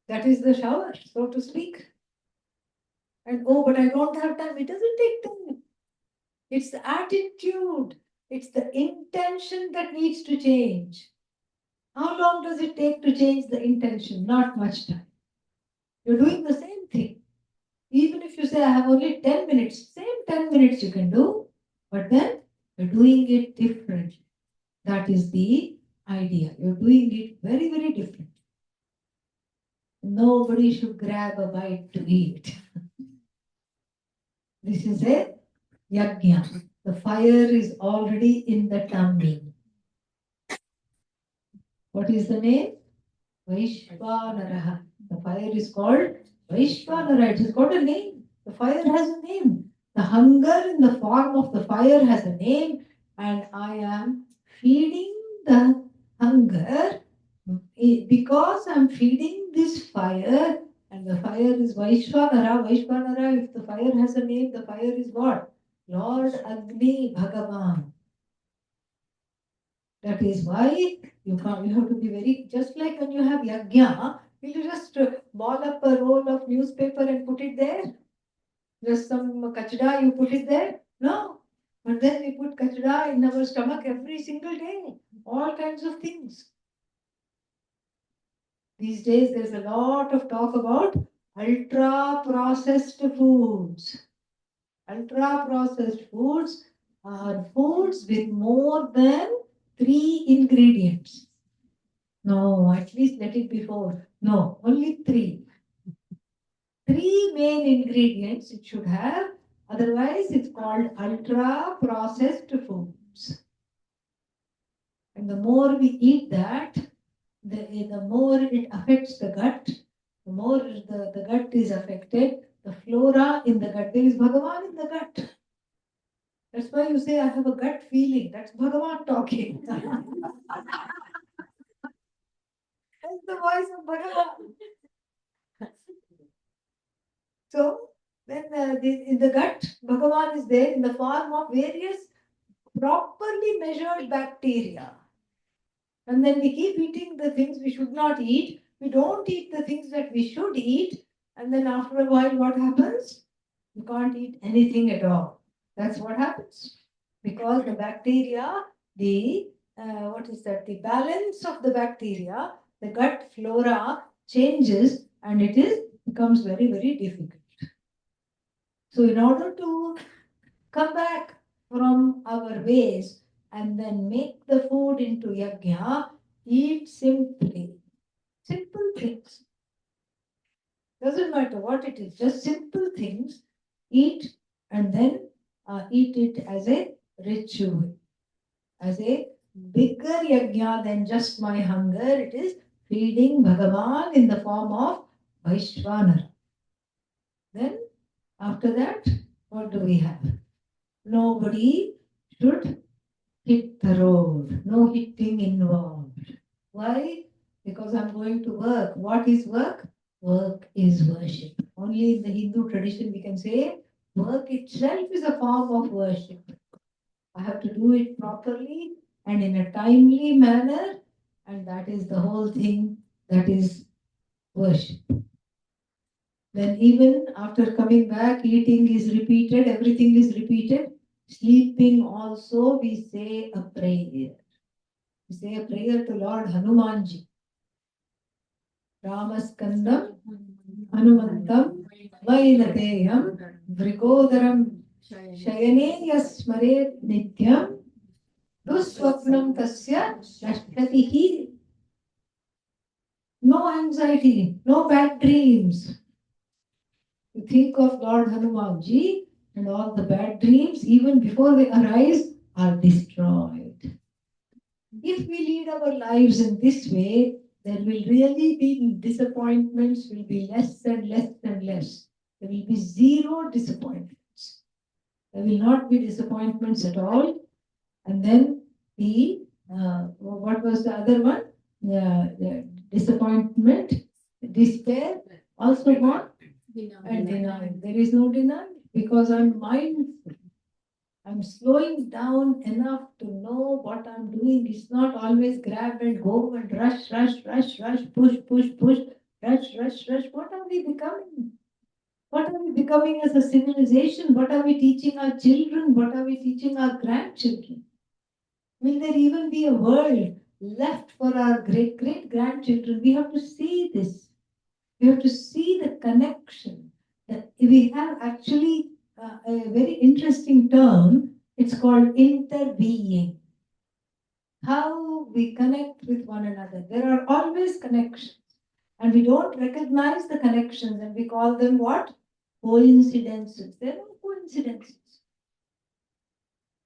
That is the shower, so to speak. And oh, but I don't have time. It doesn't take time. It's the attitude, it's the intention that needs to change. How long does it take to change the intention? Not much time. You're doing the same thing. Even if you say, I have only 10 minutes, same 10 minutes you can do, but then you're doing it differently. That is the idea. You're doing it very, very different. Nobody should grab a bite to eat. This is a yajna. The fire is already in the tummy. What is the name? Vaishvanaraha. The fire is called Vaishvanara. It has got a name. The fire has a name. The hunger in the form of the fire has a name, and I am feeding the hunger because I'm feeding this fire, and And the fire is Vaishwanara. Vaishwanara, if the fire has a name, the fire is what? Lord Agni Bhagavan. That is why you have to be very, just like when you have yajna, will you just ball up a roll of newspaper and put it there? Just some kachda, you put it there? No. But then we put kachda in our stomach every single day. All kinds of things. These days there's a lot of talk about ultra processed foods. Ultra processed foods are foods with more than 3 ingredients. No, at least let it be 4. No, only 3. 3 main ingredients it should have. Otherwise, it's called ultra processed foods. And the more we eat that, the more it affects the gut. The more the gut is affected, the flora in the gut. There is Bhagavan in the gut. That's why you say, I have a gut feeling. That's Bhagavan talking. That's the voice of Bhagavan. So, when in the gut, Bhagavan is there in the form of various properly measured bacteria. And then we keep eating the things we should not eat. We don't eat the things that we should eat. And then after a while, what happens? You can't eat anything at all. That's what happens. Because the bacteria, the the balance of the bacteria, the gut flora changes and becomes very, very difficult. So in order to come back from our ways and then make the food into yajna, eat simply. Simple things. Doesn't matter what it is, just simple things. Eat and then eat it as a ritual, as a bigger yajna than just my hunger. It is feeding Bhagavan in the form of Vaishwanara. Then after that, what do we have? Nobody should hit the road. No hitting involved. Why? Because I'm going to work. What is work? Work is worship. Only in the Hindu tradition we can say work itself is a form of worship. I have to do it properly and in a timely manner, and that is the whole thing, that is worship. Then even after coming back, eating is repeated, everything is repeated. Sleeping also, we say a prayer. We say a prayer to Lord Hanumanji. Ramaskandam Hanumantam Vainateyam Vrigodaram Shayane Yasmare Nityam Duswapnam Tasya Nashtatihi. No anxiety, no bad dreams. You think of Lord Hanumanji and all the bad dreams, even before they arise, are destroyed. If we lead our lives in this way, there will really be disappointments, will be less and less and less. There will be zero disappointments. There will not be disappointments at all. And then what was the other one? The disappointment, despair, also what? And denial. There is no denial because I'm mindful. I'm slowing down enough to know what I'm doing. It's not always grab and go and rush, push, rush. What are we becoming? What are we becoming as a civilization? What are we teaching our children? What are we teaching our grandchildren? Will there even be a world left for our great grandchildren? We have to see this. We have to see the connection. That we have actually a very interesting term. It's called interbeing. How we connect with one another. There are always connections. And we don't recognize the connections and we call them what? Coincidences. There are no coincidences.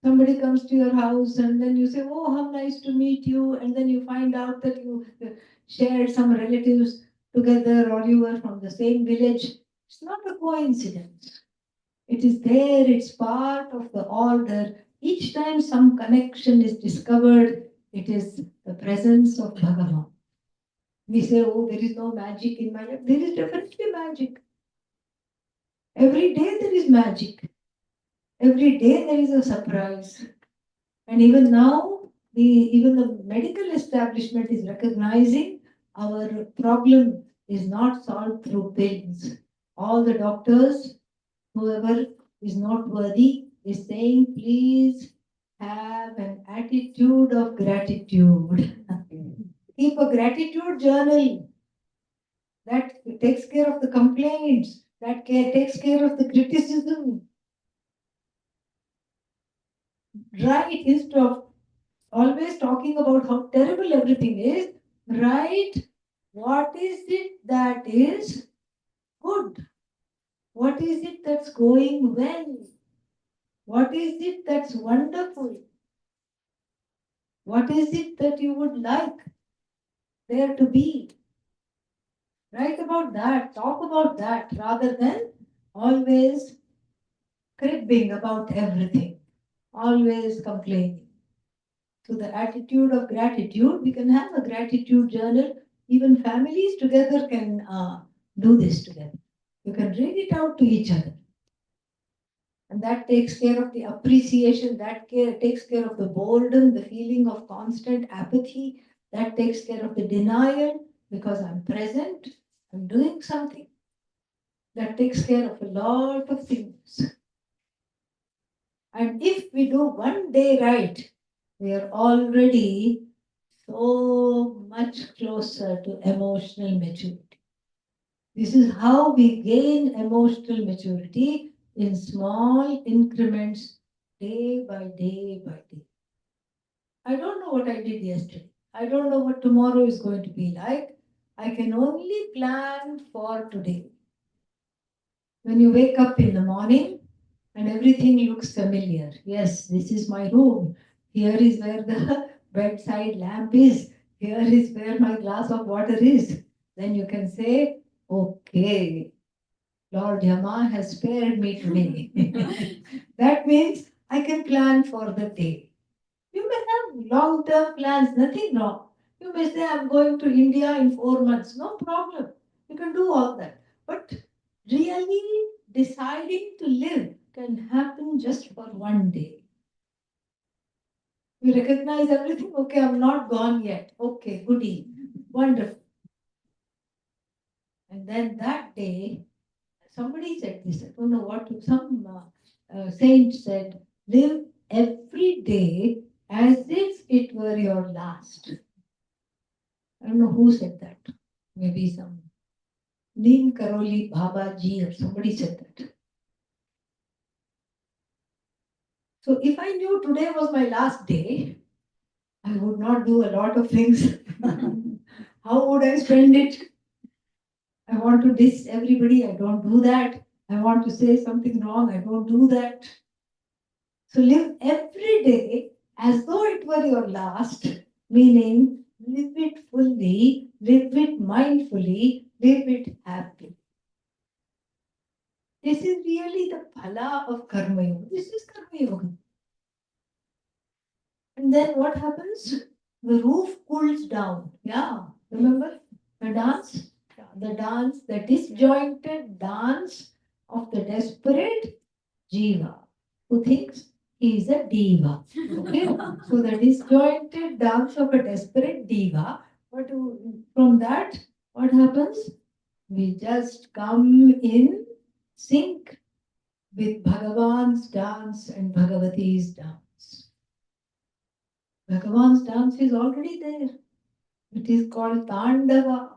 Somebody comes to your house and then you say, oh, how nice to meet you. And then you find out that you shared some relatives together or you were from the same village. It's not a coincidence. It is there, it's part of the order. Each time some connection is discovered, it is the presence of Bhagavan. We say, oh, there is no magic in my life. There is definitely magic. Every day there is magic. Every day there is a surprise. And even now, even the medical establishment is recognizing our problem is not solved through pills. All the doctors, whoever is not worthy, is saying, please have an attitude of gratitude. Keep a gratitude journal that takes care of the complaints, that takes care of the criticism. Right, instead of always talking about how terrible everything is, right? What is it that is good? What is it that's going well? What is it that's wonderful? What is it that you would like there to be? Write about that, talk about that, rather than always cribbing about everything, always complaining. So, the attitude of gratitude, we can have a gratitude journal. Even families together can do this together. You can read it out to each other. And that takes care of the appreciation, takes care of the boredom, the feeling of constant apathy, that takes care of the denial because I'm present, I'm doing something. That takes care of a lot of things. And if we do one day right, we are already so much closer to emotional maturity. This is how we gain emotional maturity in small increments, day by day by day. I don't know what I did yesterday. I don't know what tomorrow is going to be like. I can only plan for today. When you wake up in the morning and everything looks familiar, yes, this is my room. Here is where the bedside lamp is. Here is where my glass of water is. Then you can say, okay, Lord Yama has spared me today. That means I can plan for the day. You may have long term plans, nothing wrong. You may say, I'm going to India in 4 months, no problem. You can do all that. But really deciding to live can happen just for one day. You recognize everything, okay, I'm not gone yet. Okay, goody, wonderful. And then that day, somebody said this, I don't know what, some saint said, live every day as if it were your last. I don't know who said that. Maybe some Neem Karoli Babaji or somebody said that. So if I knew today was my last day, I would not do a lot of things. How would I spend it? I want to diss everybody, I don't do that. I want to say something wrong, I don't do that. So live every day as though it were your last, meaning live it fully, live it mindfully, live it happily. This is really the phala of Karma Yoga. This is Karma Yoga. And then what happens? The roof cools down. Yeah, remember the dance? Yeah, the dance, the disjointed dance of the desperate jiva who thinks he is a diva. Okay, so the disjointed dance of a desperate diva. But from that, what happens? We just come in sync with Bhagavan's dance and Bhagavati's dance. Bhagavan's dance is already there. It is called Tandava.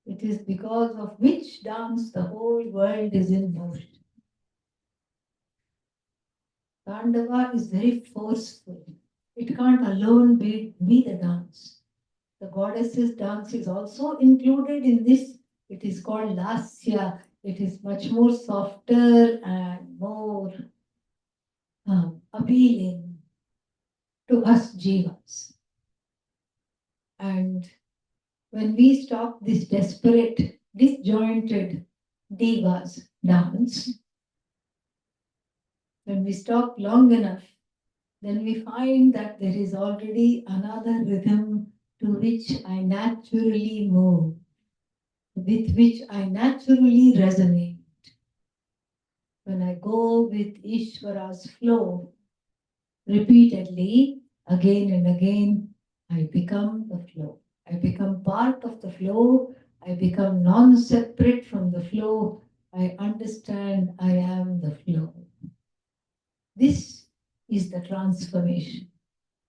It is because of which dance the whole world is in motion. Tandava is very forceful. It can't alone be the dance. The goddess's dance is also included in this. It is called Lasya. It is much more softer and more appealing to us jivas. And when we stop this desperate, disjointed divas dance, when we stop long enough, then we find that there is already another rhythm to which I naturally move, with which I naturally resonate. When I go with Ishvara's flow repeatedly, again and again, I become the flow. I become part of the flow. I become non separate from the flow. I understand I am the flow. This is the transformation.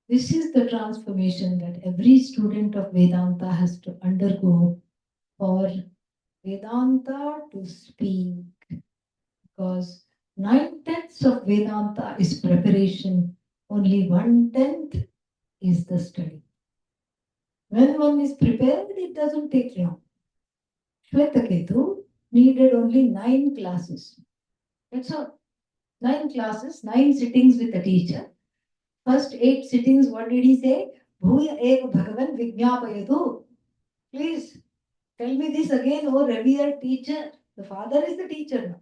This is the transformation that every student of Vedanta has to undergo for Vedanta to speak. Because 9/10 of Vedanta is preparation, only 1/10 is the study. When one is prepared, it doesn't take long. Shwetaketu needed only 9 classes. That's all. 9 classes, 9 sittings with the teacher. First 8 sittings, what did he say? Bhuya eva bhagavan vijnapayatu. Please tell me this again, oh revered teacher. The father is the teacher now.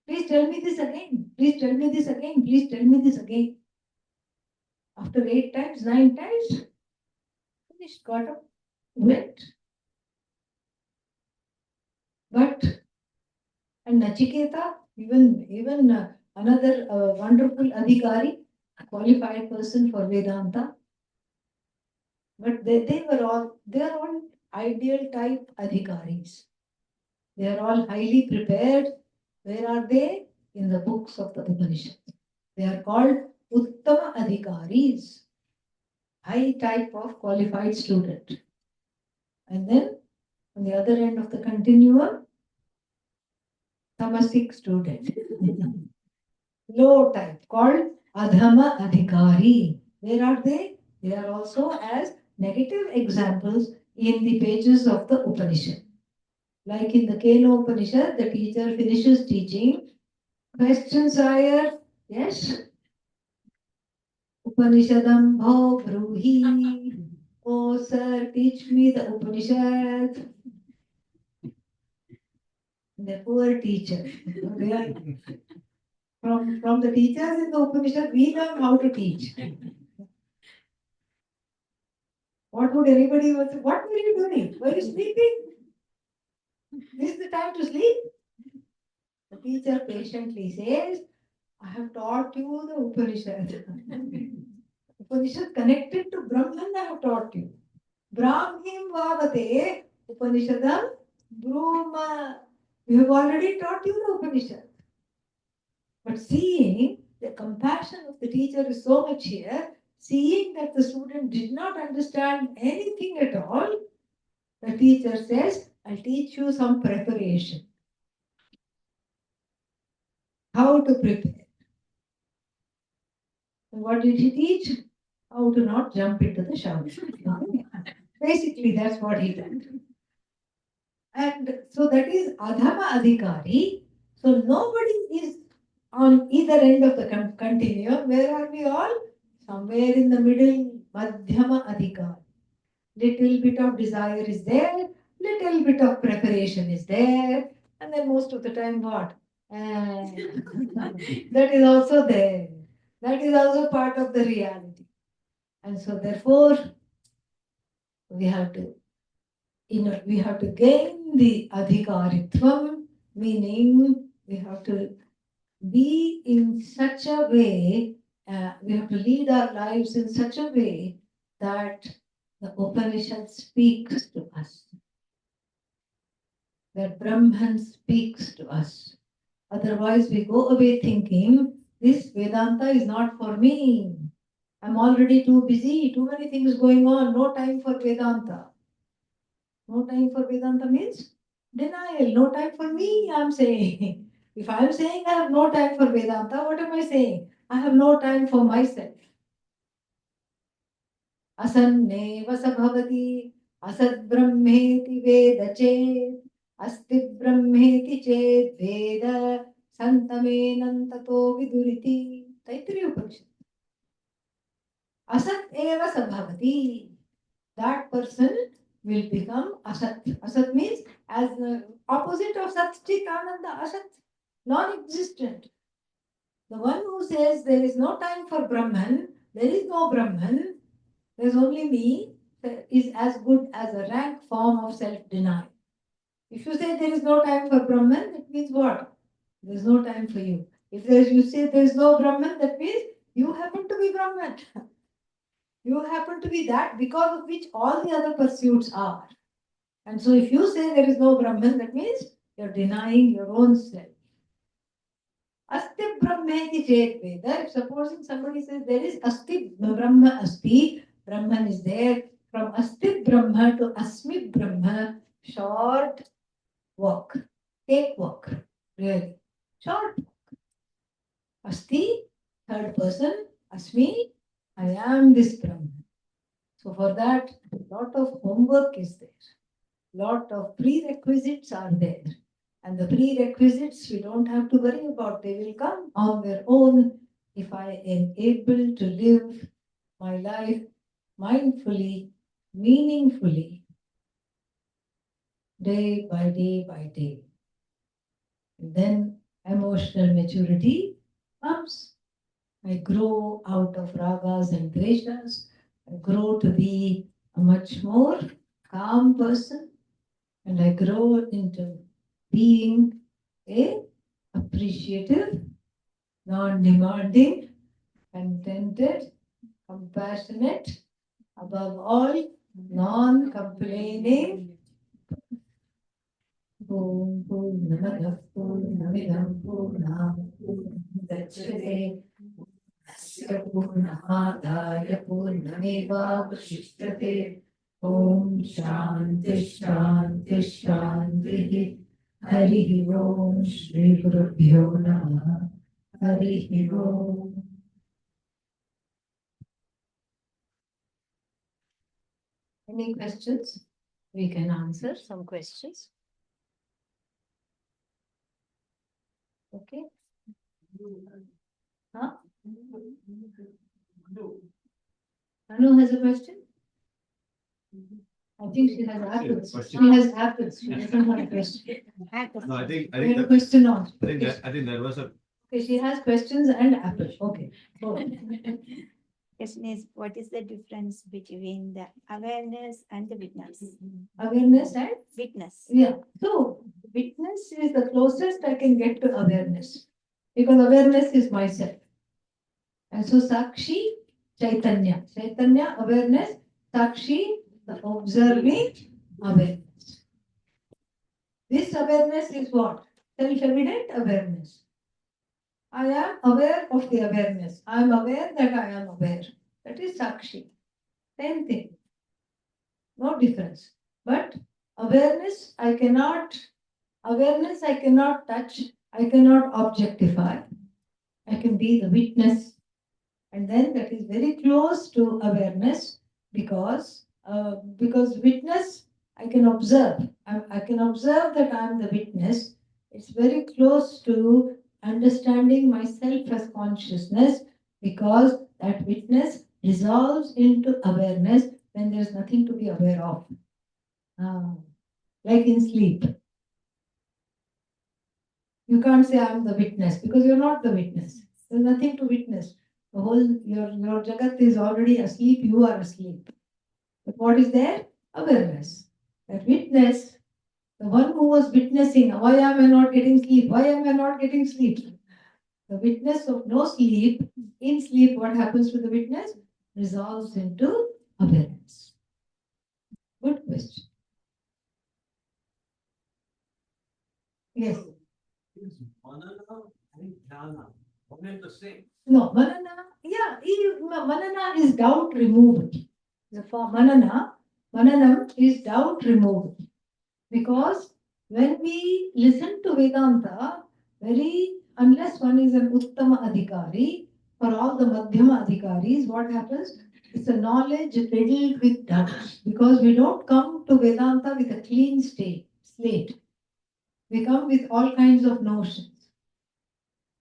Please tell me this again. Please tell me this again. Please tell me this again. After 8 times, 9 times, finished, got up, went. But, and Nachiketa, even another wonderful adhikari, a qualified person for Vedanta, but they are all ideal type adhikaris. They are all highly prepared. Where are they? In the books of the Upanishads. They are called Uttama Adhikaris, high type of qualified student. And then on the other end of the continuum, tamasic student, low type called Adhama Adhikari. Where are they? They are also as negative examples in the pages of the Upanishad. Like in the Keno Upanishad, the teacher finishes teaching. Questions are, yes, Upanishadam bho bruhi. Oh, sir, teach me the Upanishad. The poor teacher. From the teachers in the Upanishad, we learn how to teach. What would anybody want to, what were you doing? Were you sleeping? This is the time to sleep. The teacher patiently says, I have taught you the Upanishad. Upanishad connected to Brahman, I have taught you. Brahmim Vavate Upanishadam Brahma. We have already taught you the Upanishad. But seeing the compassion of the teacher is so much here, seeing that the student did not understand anything at all, the teacher says, I'll teach you some preparation. How to prepare. And what did he teach? How to not jump into the shower. Basically, that's what he did. And so that is Adhama Adhikari. So nobody is on either end of the continuum. Where are we all? Somewhere in the middle, Madhyama Adhikari. Little bit of desire is there, little bit of preparation is there, and then most of the time, what? That is also there. That is also part of the reality. And so, therefore, we have to, we have to gain the adhikaritvam, meaning we have to be in such a way, we have to lead our lives in such a way that the Upanishad speaks to us, that Brahman speaks to us. Otherwise, we go away thinking, this Vedanta is not for me. I'm already too busy, too many things going on, no time for Vedanta. No time for Vedanta means denial, no time for me, I'm saying. If I'm saying I have no time for Vedanta, what am I saying? I have no time for myself. असन्नेव स भवति असद्ब्रह्मेति वेद चेत् अस्ति ब्रह्मेति चेत् वेद सन्तमेनन्ततो विदुरिति तैत्तिरीय उपनिषद असत् एव स भवति that person will become asat. Asat means as the opposite of Sat Chit Ananda, asat, non-existent. The one who says there is no time for Brahman, there is no Brahman, there's only me, is as good as a rank form of self-denial. If you say there is no time for Brahman, that means what? There is no time for you. If you say there is no Brahman, that means you happen to be Brahman. You happen to be that because of which all the other pursuits are. And so if you say there is no Brahman, that means you're denying your own self. Asti Brahmeti Chet Veda. If supposing somebody says there is Asti Brahma Asti, Brahman is there. From Asti Brahma to Asmi Brahma, short walk. Take walk. Really. Short. Asti, third person. Asmi, I am this Brahman. So for that, a lot of homework is there. Lot of prerequisites are there. And the prerequisites we don't have to worry about. They will come on their own if I am able to live my life mindfully, meaningfully, day by day by day. And then emotional maturity comes. I grow out of ragas and dveshas. I grow to be a much more calm person. And I grow into being a appreciative, non-demanding, contented, compassionate, above all, non-complaining. Om Purnamadaഃ Purnamidam Purnāt Purnamudachyate Tasya Purnamadaya Purnamevavashishyate. Om Shanti Shanti Shanti. Hari Om Shri Gurubhyo Namah. Hari Om. Any questions? We can answer some questions. Okay. Huh? Anu has a question? I think she has apples. She has apples. She doesn't have a question. No, I think We have a question on. I think there was a Okay, she has questions and apples. Okay. So, Question is, what is the difference between the awareness and the witness? awareness and Witness. yeah. So witness is the closest I can get to awareness because awareness is myself. And so Sakshi, Chaitanya. Chaitanya, awareness. Sakshi, the observing awareness. This awareness is what? Self-evident awareness. I am aware of the awareness. I am aware that I am aware. That is Sakshi. Same thing. No difference. But awareness I cannot touch, I cannot objectify. I can be the witness. And then that is very close to awareness because witness I can observe. I can observe that I am the witness. It's very close to understanding myself as consciousness because that witness dissolves into awareness when there's nothing to be aware of. Like in sleep. You can't say I'm the witness because you're not the witness. There's nothing to witness. The whole your Jagat is already asleep, you are asleep. But what is there? Awareness. That witness, the one who was witnessing, why am I not getting sleep? Why am I not getting sleep? The witness of no sleep, in sleep, what happens to the witness? Resolves into awareness. Good question. Yes. Is manana and jnana one and the same? No, manana, yeah, manana is doubt removed. For mananam is doubt removed. Because when we listen to Vedanta, unless one is an Uttama Adhikari, for all the Madhyama Adhikaris, what happens? It's a knowledge riddled with doubts. Because we don't come to Vedanta with a clean slate. We come with all kinds of notions.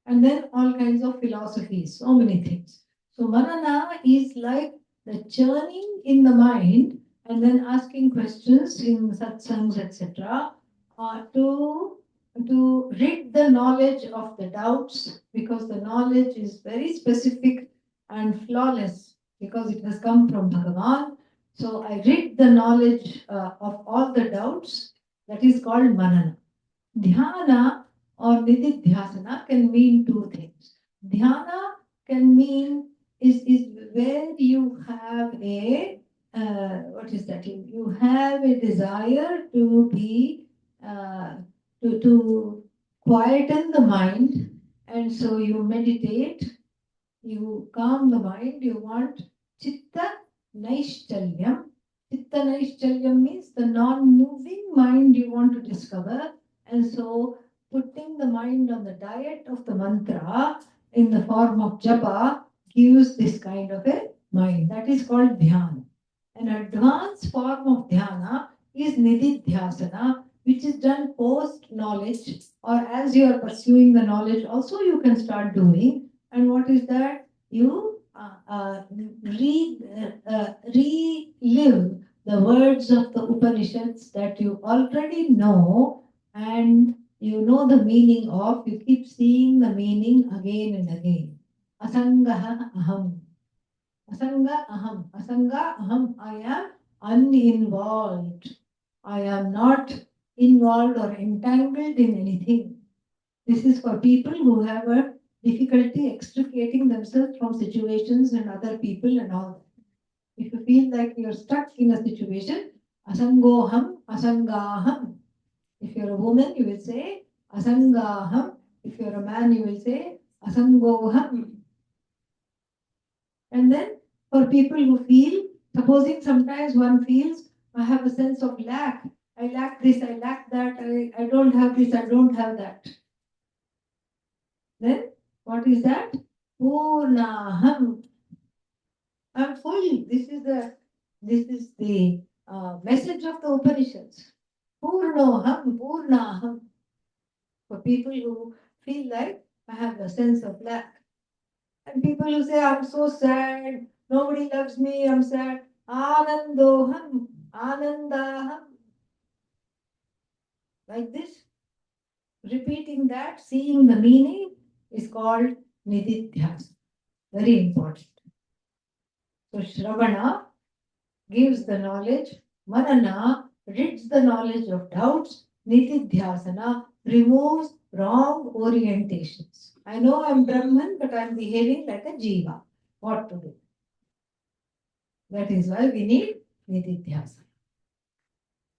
And then all kinds of philosophies, so many things. So manana is like the churning in the mind and then asking questions in satsangs, etc., to rid the knowledge of the doubts because the knowledge is very specific and flawless because it has come from Bhagavan So I rid the knowledge of all the doubts. That is called manana. Dhyana or nididhyasana can mean two things. Dhyana can mean is where you have a what is that? You have a desire to be to quieten the mind, and so you meditate, you calm the mind, you want chitta naishchalyam. Chitta naishchalyam means the non-moving mind you want to discover, and so putting the mind on the diet of the mantra in the form of japa gives this kind of a mind. That is called dhyana. An advanced form of dhyana is nididhyasana, which is done post knowledge, or as you are pursuing the knowledge, also you can start doing. And what is that? You relive the words of the Upanishads that you already know, and you know the meaning of, you keep seeing the meaning again and again. Asangaha aham. Asanga aham. Asanga aham. I am uninvolved. I am not involved or entangled in anything. This is for people who have a difficulty extricating themselves from situations and other people and all that. If you feel like you're stuck in a situation, asangoham, asangaham. If you're a woman, you will say asangaham. If you're a man, you will say asangoham. And then for people who feel, supposing sometimes one feels, I have a sense of lack. I lack this, I lack that, I don't have this, I don't have that. Then what is that? Purnaham. I'm full. This is the message of the Upanishads. Purnoham, Purnaham. For people who feel like I have a sense of lack. And people who say, I'm so sad, nobody loves me, I'm sad. Anandoham, Anandaham. Like this. Repeating that, seeing the meaning is called nididhyasa. Very important. So Shravana gives the knowledge, Manana rids the knowledge of doubts, Nitidhyasana removes wrong orientations. I know I'm Brahman, but I'm behaving like a Jiva. What to do? That is why we need Nitidhyasana.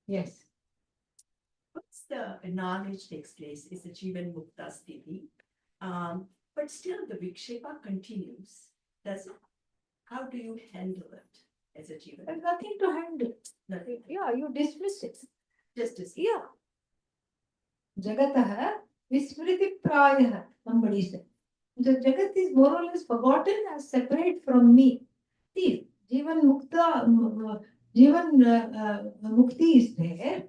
Yes. Once the knowledge takes place, is the Jivan Mukta Sthiti. But still the Vikshepa continues. Does it? How do you handle it as a Jivan? There's nothing to handle. Nothing. Yeah, you dismiss it. Just as Yeah. Jagatah Vismriti Prayah, somebody said. The Jagat is more or less forgotten as separate from me. See, Jivan Mukti is there.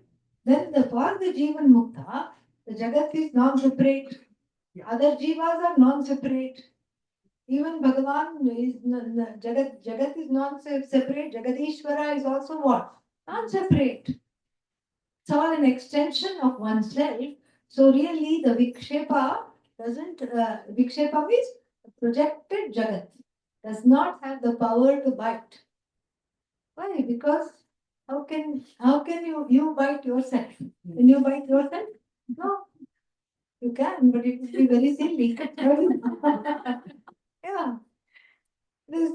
Then for the Jivan Mukta, the Jagat is non-separate. Yeah. Other Jivas are non-separate. Even Bhagavan is Jagat is non-separate. Jagadishvara is also what? Non-separate. It's all an extension of oneself. So really the Vikshepa doesn't, Vikshepa means projected Jagat, does not have the power to bite. Why? Because how can you bite yourself? Can you bite yourself? No. You can, but it would be very silly. Yeah. This,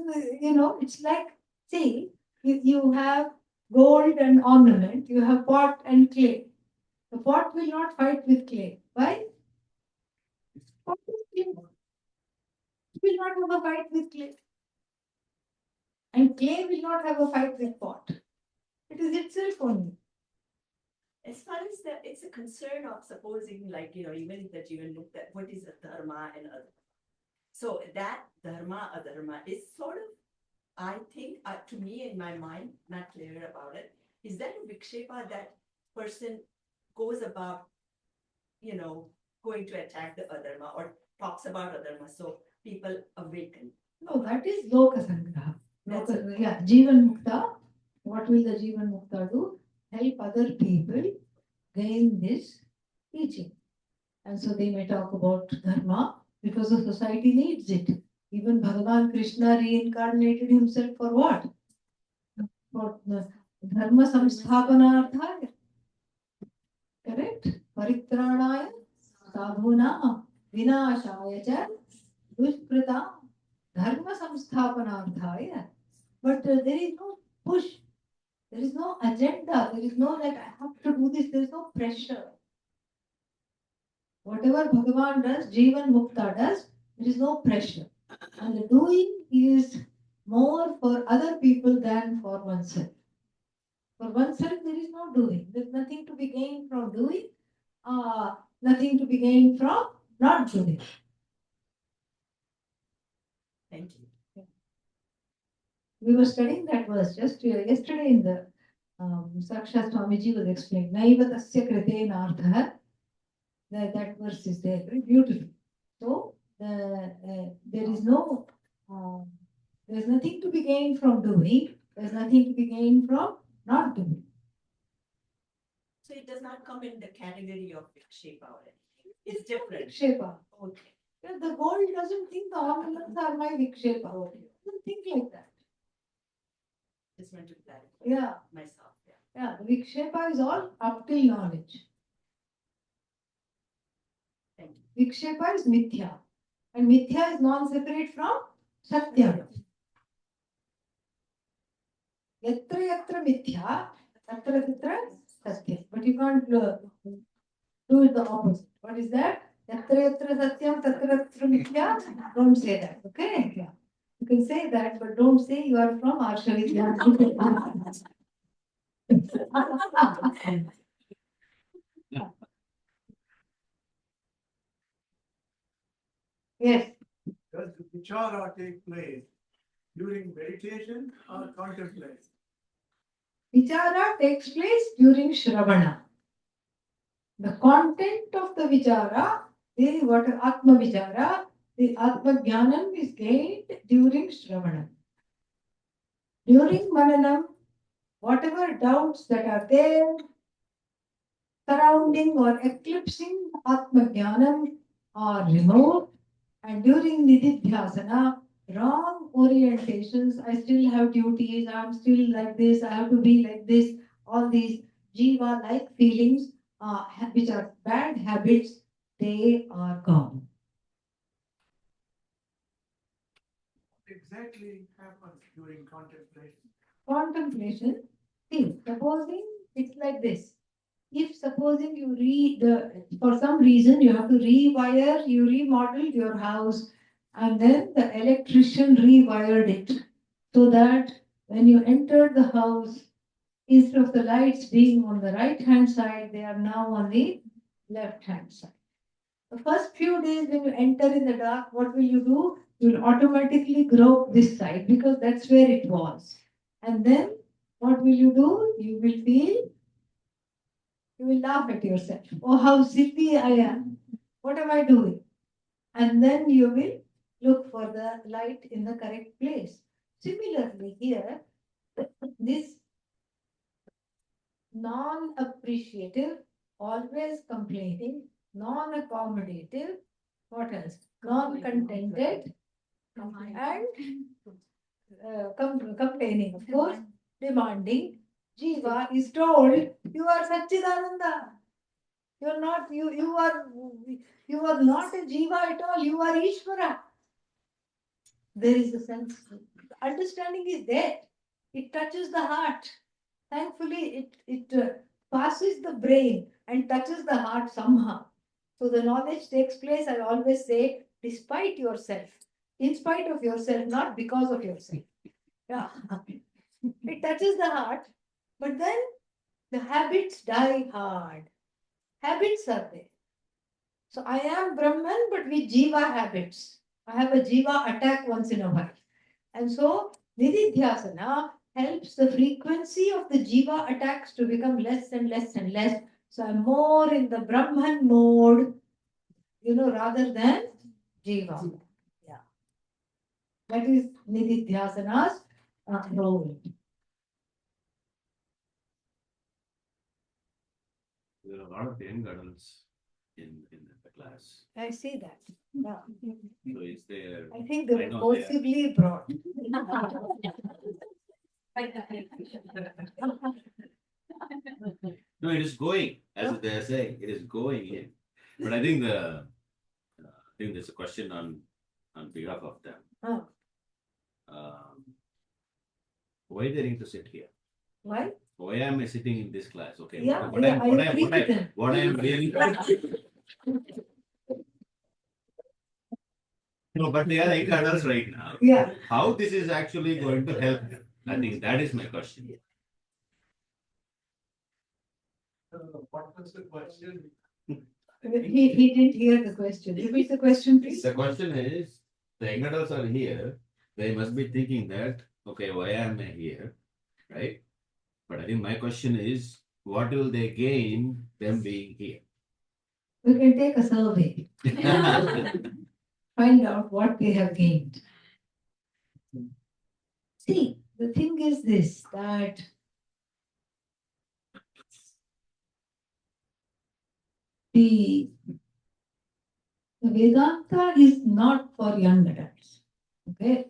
it's like, see, you have gold and ornament, you have pot and clay. The pot will not fight with clay. Why? Pot is clay. It will not have a fight with clay. And clay will not have a fight with pot. It is itself only. As far as it's a concern of supposing, like, even if the Jivan Mukta, what is a dharma and adharma? So that dharma, adharma is sort of, I think, to me in my mind, not clear about it, is that a Vikshepa, that person goes about, going to attack the adharma or talks about adharma, so people awaken. No, that is Loka Sangraha. That's Loka, yeah, Jivan Mukta. What will the Jivan Mukta do? Help other people gain this teaching. And so they may talk about dharma because the society needs it. Even Bhagavan Krishna reincarnated himself for what? for the dharma samsthapanarthaya. Correct? Paritranaya sadhuna vinashaya cha dushkrita dharma samsthapanarthaya. But there is no push, there is no agenda, there is no like I have to do this, there is no pressure. Whatever Bhagavan does, Jivan Mukta does, there is no pressure. And the doing is more for other people than for oneself. For oneself, there is no doing. There is nothing to be gained from doing, nothing to be gained from not doing. Thank you. We were studying that verse just yesterday in the Sakshat Swamiji was explaining. Naiva tasya krite nartha. That verse is there, very beautiful. So there is no, there's nothing to be gained from doing. There's nothing to be gained from not doing. So it does not come in the category of vikshepa or anything. It's different. Vikshepa. Okay. Yeah, the world doesn't think the ornaments are my vikshepa. Doesn't think like that. Just want to clarify Yeah, myself. Yeah. yeah. The vikshepa is all up till knowledge. Thank you. Vikshepa is mithya. And mithya is non-separate from satya. Yatra yatra mithya, tatra tatra satya. But you can't do it the opposite. What is that? Yatra yatra satyam, tatra tatra mithya. Don't say that, okay? Yeah. You can say that, but don't say you are from Arshavidya. Yes. Does the vichara take place during meditation or contemplation? Vichara takes place during Shravana. The content of the Vichara, the what Atma Vichara, the Atma Jnanam is gained during Shravana. During Mananam, whatever doubts that are there, surrounding or eclipsing Atma Jnanam are removed. And during Nididhyasana, wrong orientations, I still have duties, I'm still like this, I have to be like this, all these jiva-like feelings, which are bad habits, they are gone. What exactly happens during contemplation? Contemplation, see, supposing it's like this. If supposing you for some reason you have to rewire, you remodeled your house, and then the electrician rewired it so that when you entered the house, instead of the lights being on the right hand side, they are now on the left hand side. The first few days when you enter in the dark, what will you do? You will automatically grope this side because that's where it was. And then what will you do? You will laugh at yourself. Oh, how silly I am. What am I doing? And then you will look for the light in the correct place. Similarly, here, this non-appreciative, always complaining, non-accommodative, what else? Non-contented and complaining, of course, demanding. Jiva is told, you are Satchidananda. You are not, you are not a Jiva at all, you are Ishvara. There is a sense, understanding is there. It touches the heart. Thankfully, it passes the brain and touches the heart somehow. So the knowledge takes place, I always say, despite yourself, in spite of yourself, not because of yourself. Yeah. It touches the heart, but then the habits die hard. Habits are there. So I am Brahman, but with Jiva habits. I have a Jiva attack once in a while. And so Nididhyasana helps the frequency of the Jiva attacks to become less and less and less. So I'm more in the Brahman mode, rather than Jiva. Yeah. That is Nididhyasana's role. There are a lot of young adults in the class. I see that. Yeah. So it's there. I think they I were know they are. forcibly brought. No, it is going, as they are saying, it is going in. But I think I think there's a question on behalf of them. Oh, Um, why they need to sit here? why? Why am I sitting in this class? Okay, Yeah, what yeah, I I'm agree with them. what I am really. No, but they are young adults right now. Yeah. How this is actually going to help them? I think that is my question. What was the question? He didn't hear the question. Repeat the question, please. The question is, the young adults are here, they must be thinking that, okay, why am I here? Right? But I think my question is, what will they gain them being here? We can take a survey, find out what they have gained. See, the thing is this, that the Vedanta is not for young adults. Okay?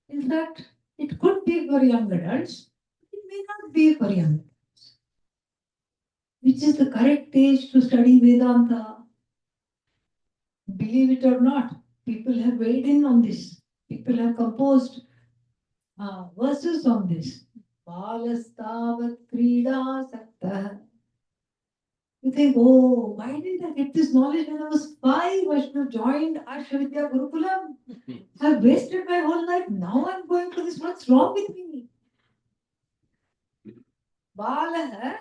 In fact, it could be for young adults, it may not be for young adults. Which is the correct age to study Vedanta? Believe it or not, people have weighed in on this. People have composed verses on this. Balastavat krida sakta. You think, oh, why didn't I get this knowledge when I was 5? I should have joined Ashavidya Gurukulam. I've wasted my whole life. Now I'm going for this. What's wrong with me? Balaha,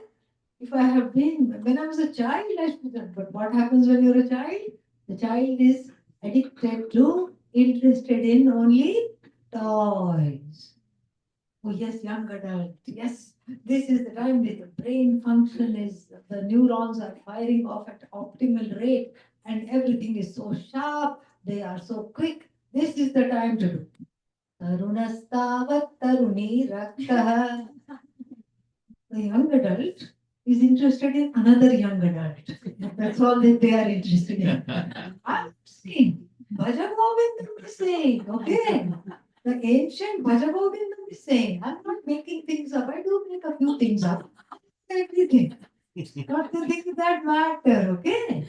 if I have been, when I was a child, I should have done. But what happens when you're a child? The child is addicted to, interested in only toys. Oh, yes, young adult. Yes, this is the time that the brain function is, the neurons are firing off at optimal rate and everything is so sharp, they are so quick. This is the time to do. Tarunastavat taruni raktaha. The young adult is interested in another young adult. That's all that they are interested in. I'm saying, Bhaja Govindam is saying, okay? The ancient Bhaja Govindam is saying, I'm not making things up. I do make a few things up. Everything. Not the things that matter, okay?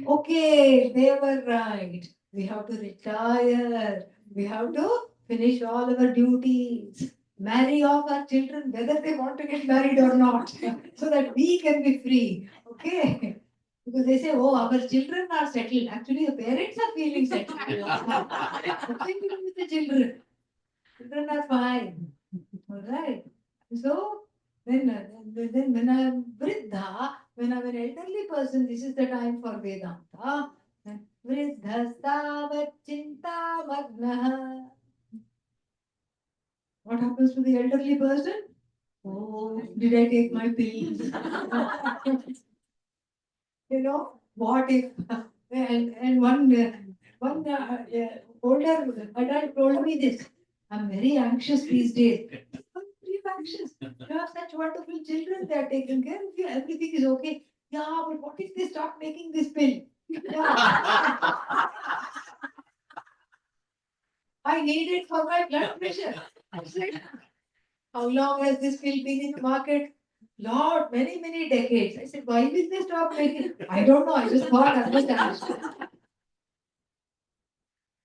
Okay, they were right. We have to retire. We have to finish all our duties. Marry off our children, whether they want to get married or not, so that we can be free. Okay? Because they say, oh, our children are settled. Actually, the parents are feeling settled. Nothing to do with the children. Children are fine. All right. So, then when I am Vriddha, when I'm an elderly person, this is the time for Vedanta. Vriddhastavat chinta magnaha. What happens to the elderly person? Oh, did I take my pills? What if? And one older adult told me this. I'm very anxious these days. I'm very anxious. You have such wonderful children, they are taking care of you, everything is okay. Yeah, but what if they start making this pill? Yeah. I need it for my blood pressure. I said, how long has this pill been in the market? Lord, many, many decades. I said, why will they stop making? I don't know. I just thought I must ask.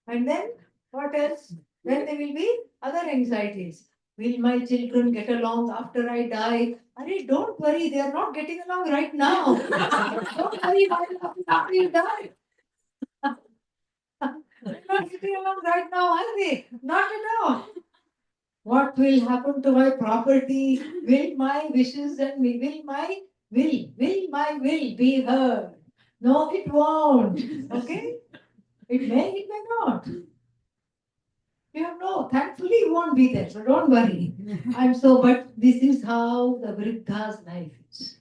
And then what else? Then there will be other anxieties. Will my children get along after I die? Arey, don't worry, they are not getting along right now. Don't worry, what will happen after you die? They're not getting along right now, are they? Not at all. What will happen to my property? Will my wishes and will my will be heard? No, it won't. Okay? It may not. You know, thankfully you won't be there, so don't worry. But this is how the Vriddha's life is.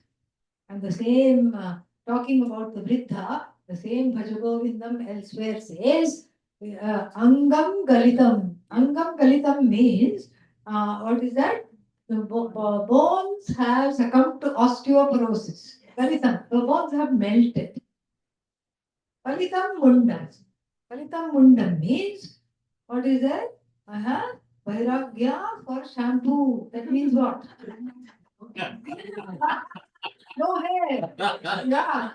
And the same, talking about the Vriddha, the same Bhajagovindam elsewhere says, Angam Galitam. Angam Galitam means, what is that? The bones have succumbed to osteoporosis. Galitam, the bones have melted. Galitam Mundam. Galitam Mundam means, what is that? Vairagya for shampoo. That means what? No hair. Yeah.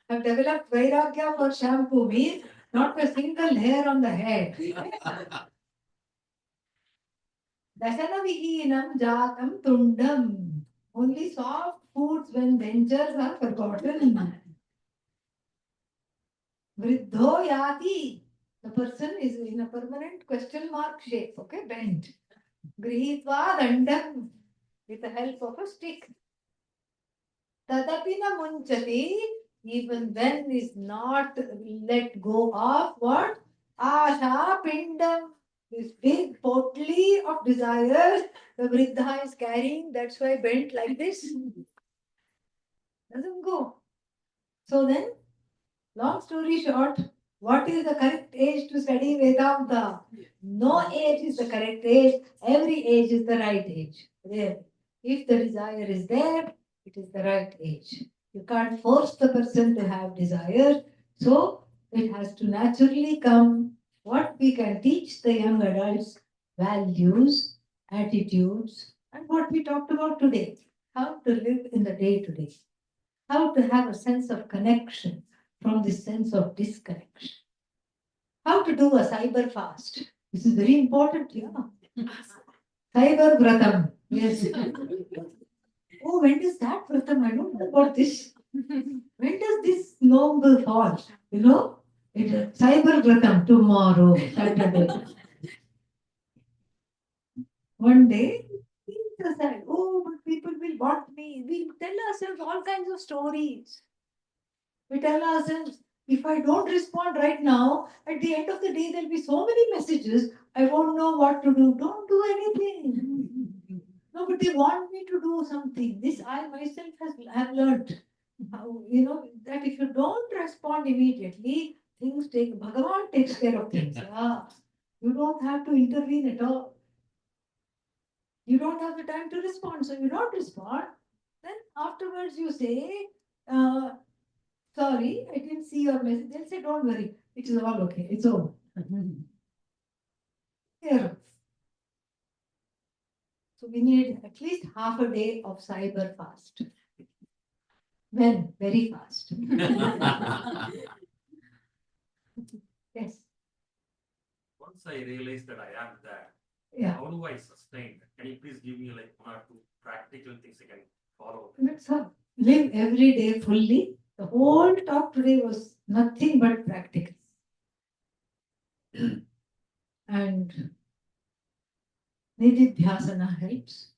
I've developed Vairagya for shampoo means not a single hair on the head. Dasanavihinam jatam tundam. Only soft foods when dentures are forgotten. Vriddho yati. The person is in a permanent question mark shape, okay, bent. Grihitva dandam. With the help of a stick. Tadapi na munchati. Even then is not let go of what? Asha pindam. This big potly of desires the Vriddha is carrying. That's why bent like this. Doesn't go. So then, long story short, what is the correct age to study Vedanta? No age is the correct age. Every age is the right age. There. If the desire is there, it is the right age. You can't force the person to have desire. So it has to naturally come. What we can teach the young adults, values, attitudes, and what we talked about today. How to live in the day to day. How to have a sense of connection from this sense of disconnection. How to do a cyber fast. This is very important, yeah. Cyber Vratam. Yes. Oh, when is that Vratam? I don't know about this. When does this noble fall? You know? Cyber Vratam tomorrow, Saturday. One day, we decide, oh, but people will want me. We tell ourselves all kinds of stories. We tell ourselves, if I don't respond right now, at the end of the day, there'll be so many messages, I won't know what to do. Don't do anything. No, but they want me to do something. This I myself have learned. How, that if you don't respond immediately, Bhagavan takes care of things. Yeah. You don't have to intervene at all. You don't have the time to respond. So you don't respond. Then afterwards you say, sorry, I didn't see your message. They'll say, don't worry, it is all okay, it's over. Here. So we need at least half a day of cyber fast. When? Very fast. Yes. Once I realized that I am that, Yeah. how do I sustain that? Can you please give me like one or two practical things I can follow? Let's live every day fully. The whole talk today was nothing but practical. And Nididhyasana helps.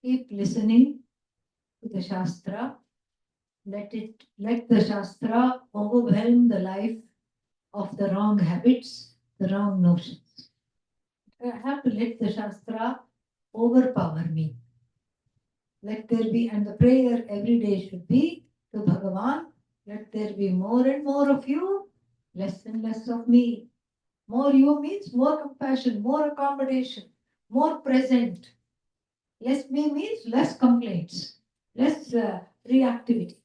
Keep listening to the Shastra. Let the Shastra overwhelm the life of the wrong habits, the wrong notions. I have to let the Shastra overpower me. Let there be, and the prayer every day should be to Bhagavan, let there be more and more of you, less and less of me. More you means more compassion, more accommodation, more present. Less me means less complaints, less reactivity.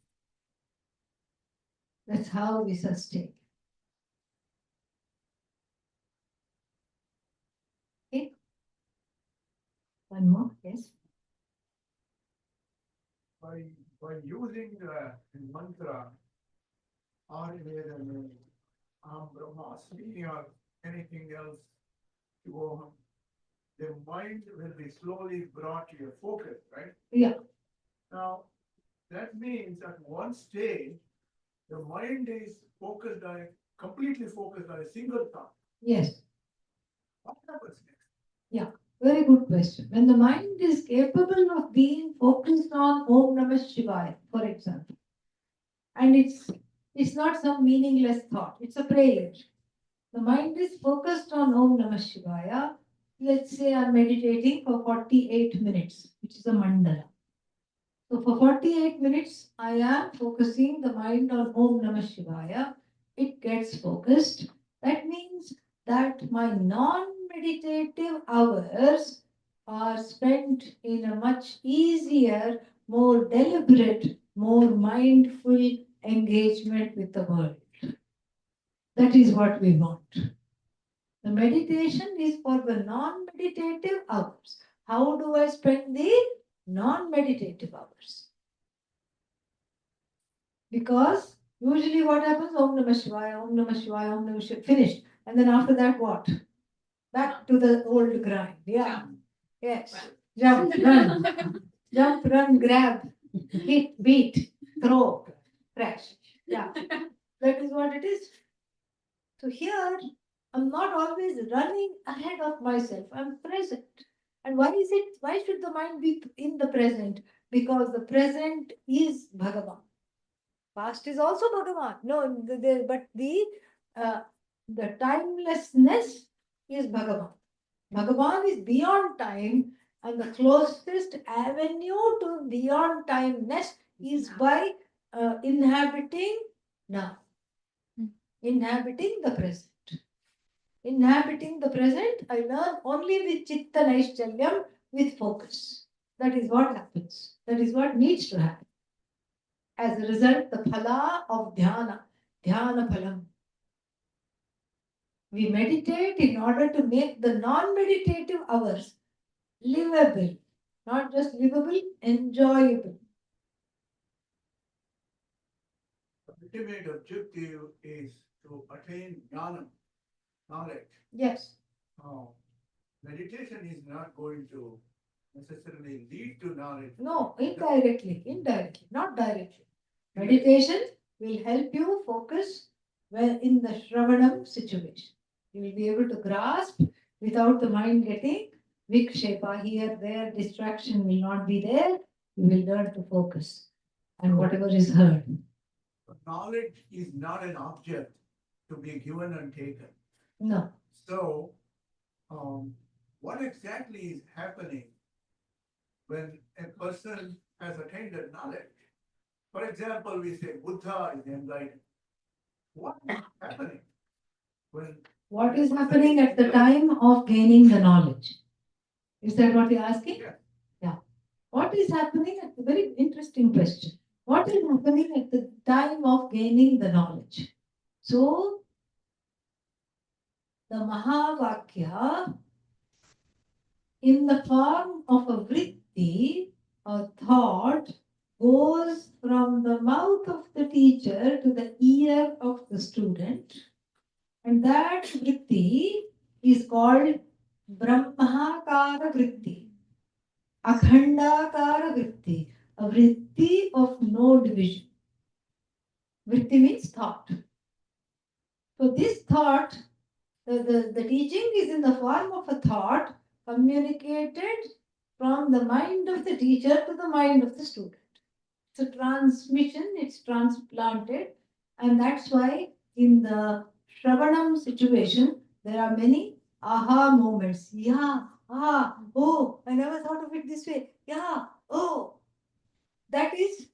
That's how we sustain. Okay? One more, yes? By using the mantra or Vedana, Brahmasmi or anything else to go, the mind will be slowly brought to your focus, right? Yeah. Now, that means at one stage, the mind is focused on, completely focused on a single thought. Yes. What happens next? Very good question. When the mind is capable of being focused on Om Namah Shivaya, for example, and it's not some meaningless thought, it's a prayer. The mind is focused on Om Namah Shivaya. Let's say I'm meditating for 48 minutes, which is a mandala. So for 48 minutes, I am focusing the mind on Om Namah Shivaya. It gets focused. That means that my non-meditative hours are spent in a much easier, more deliberate, more mindful engagement with the world. That is what we want. The meditation is for the non-meditative hours. How do I spend the non-meditative hours? Because usually what happens? Om Namah Shivaya, Om Namah Shivaya, Om Namah Shivaya, finished. And then after that, what? Back to the old grind. Yeah. Yes. Jump, run. Jump, run, grab, hit, beat, throw, crash. Yeah. That is what it is. So here, I'm not always running ahead of myself. I'm present. And why is it? Why should the mind be in the present? Because the present is Bhagavan. Past is also Bhagavan. No, but the timelessness is Bhagavan. Bhagavan is beyond time, and the closest avenue to beyond timeness is by inhabiting now, inhabiting the present. Inhabiting the present, I learn only with Chitta Naishchalyam, with focus. That is what happens. That is what needs to happen. As a result, the phala of dhyana, dhyana phalam. We meditate in order to make the non-meditative hours livable, not just livable, enjoyable. The ultimate objective is to attain jnana, knowledge. Yes. Meditation is not going to necessarily lead to knowledge. No, indirectly, not directly. Meditation will help you focus well in the Shravanam situation. You will be able to grasp without the mind getting vikshepa here, there, distraction will not be there. You will learn to focus and whatever is heard. But knowledge is not an object to be given and taken. No. So, what exactly is happening when a person has attained that knowledge? For example, we say Buddha is enlightened. What is happening when? What is happening at the time of gaining the knowledge? Is that what you're asking? Yeah. Yeah. What is happening at the very interesting question? What is happening at the time of gaining the knowledge? So, the Mahavakya, in the form of a vritti, a thought, goes from the mouth of the teacher to the ear of the student. And that vritti is called Brahmakara vritti, Akhandakara vritti, a vritti of no division. Vritti means thought. So this thought, the teaching is in the form of a thought communicated from the mind of the teacher to the mind of the student. It's a transmission, it's transplanted, and that's why in the Shravanam situation, there are many aha moments. Yeah, oh, I never thought of it this way. Yeah, oh, that is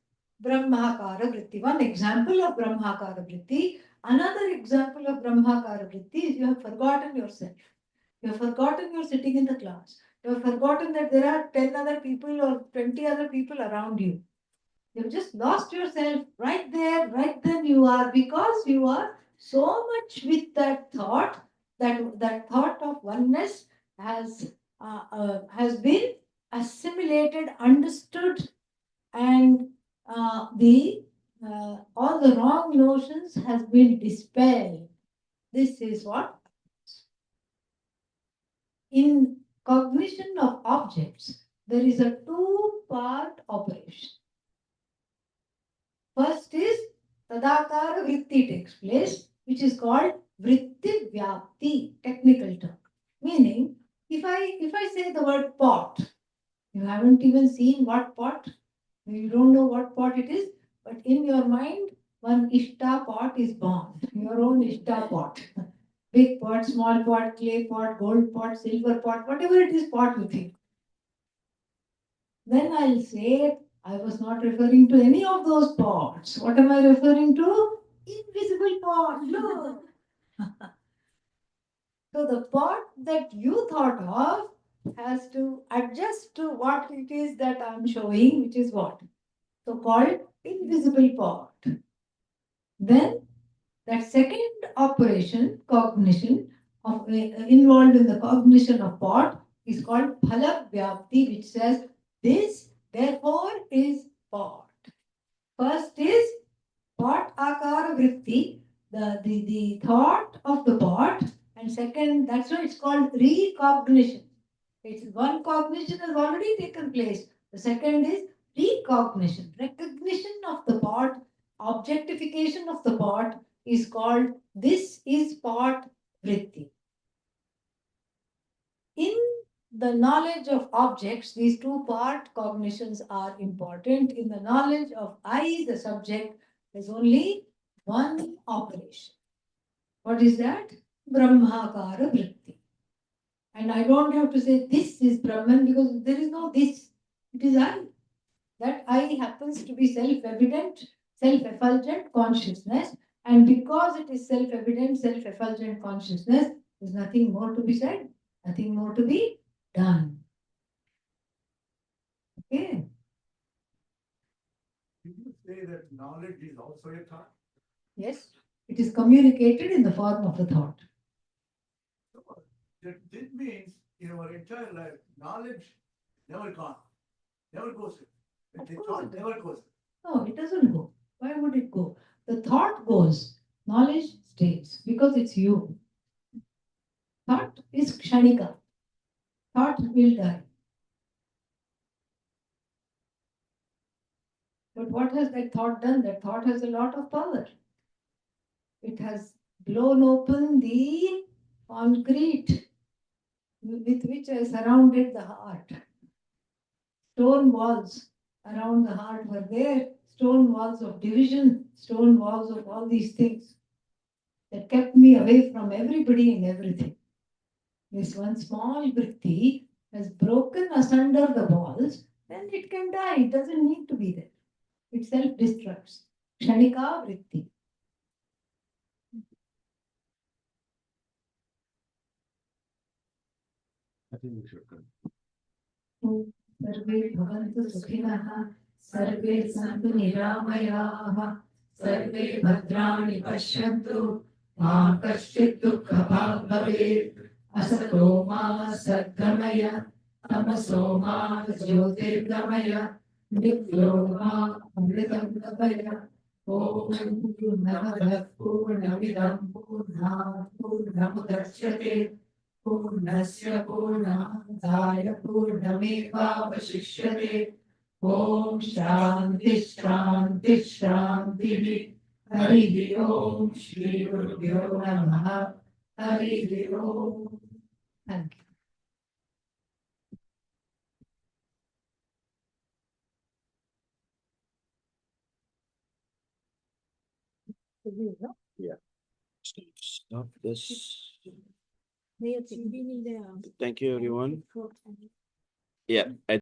Brahmakara Vritti. One example of Brahmakara Vritti. Another example of Brahmakara Vritti is you have forgotten yourself. You have forgotten you're sitting in the class. You have forgotten that there are 10 other people or 20 other people around you. You've just lost yourself right there, right then you are, because you are so much with that thought, that thought of oneness has been assimilated, understood, and the all the wrong notions has been dispelled. This is what in cognition of objects there is a two-part operation. First is Tadakara Vritti takes place, which is called Vritti Vyapti, technical term. Meaning, if I say the word pot, you haven't even seen what pot, you don't know what pot it is, but in your mind, one Ishta pot is born, your own Ishta pot. Big pot, small pot, clay pot, gold pot, silver pot, whatever it is pot you think. Then I'll say, I was not referring to any of those pots. What am I referring to? Invisible pot. Look. So the pot that you thought of has to adjust to what it is that I'm showing, which is what? So called invisible pot. Then that second operation, cognition involved in the cognition of pot is called phala vyapti, which says this therefore is pot. First is pot akara vritti, the thought of the pot, and second, that's why it's called recognition. It's one cognition has already taken place. The second is recognition, recognition of the pot, objectification of the pot is called this is pot vritti. In the knowledge of objects, these two part cognitions are important. In the knowledge of I, the subject, there's only one operation. What is that? Brahmakara vritti. And I don't have to say this is Brahman because there is no this. It is I. That I happens to be self-evident, self-effulgent consciousness. And because it is self-evident, self-effulgent consciousness, there's nothing more to be said, nothing more to be done. Okay. Did you say that knowledge is also a thought? Yes. It is communicated in the form of a thought. So this means in our entire life, knowledge never gone, never goes. Of The course thought it does. never goes. No, it doesn't go. Why would it go? The thought goes, knowledge stays because it's you. Thought is kshanika. Thought will die. But what has that thought done? That thought has a lot of power. It has blown open the concrete with which I surrounded the heart. Stone walls around the heart were there, stone walls of division, stone walls of all these things that kept me away from everybody and everything. This one small vritti has broken asunder the walls, then it can die. It doesn't need to be there. It self-destructs. Kshanika vritti. I think we should come. सर्वे भवन्तु सुखिनः सर्वे सन्तु निरामयाः सर्वे भद्राणि पश्यन्तु मा कश्चित् दुःखभाग् भवेत् असतो मा सद्गमय तमसो मा ज्योतिर्गमय मृत्यो मा अमृतं गमय ॐ पूर्णमदः पूर्णमिदं पूर्णात् पूर्णमुदच्यते पूर्णस्य पूर्णादाय पूर्णमेवावशिष्यते ॐ शान्ति शान्ति शान्तिः हरिः ॐ श्रीगुरुभ्यो नमः हरिः ॐ. Thank you. Stop this. We need Thank you, everyone. Yeah.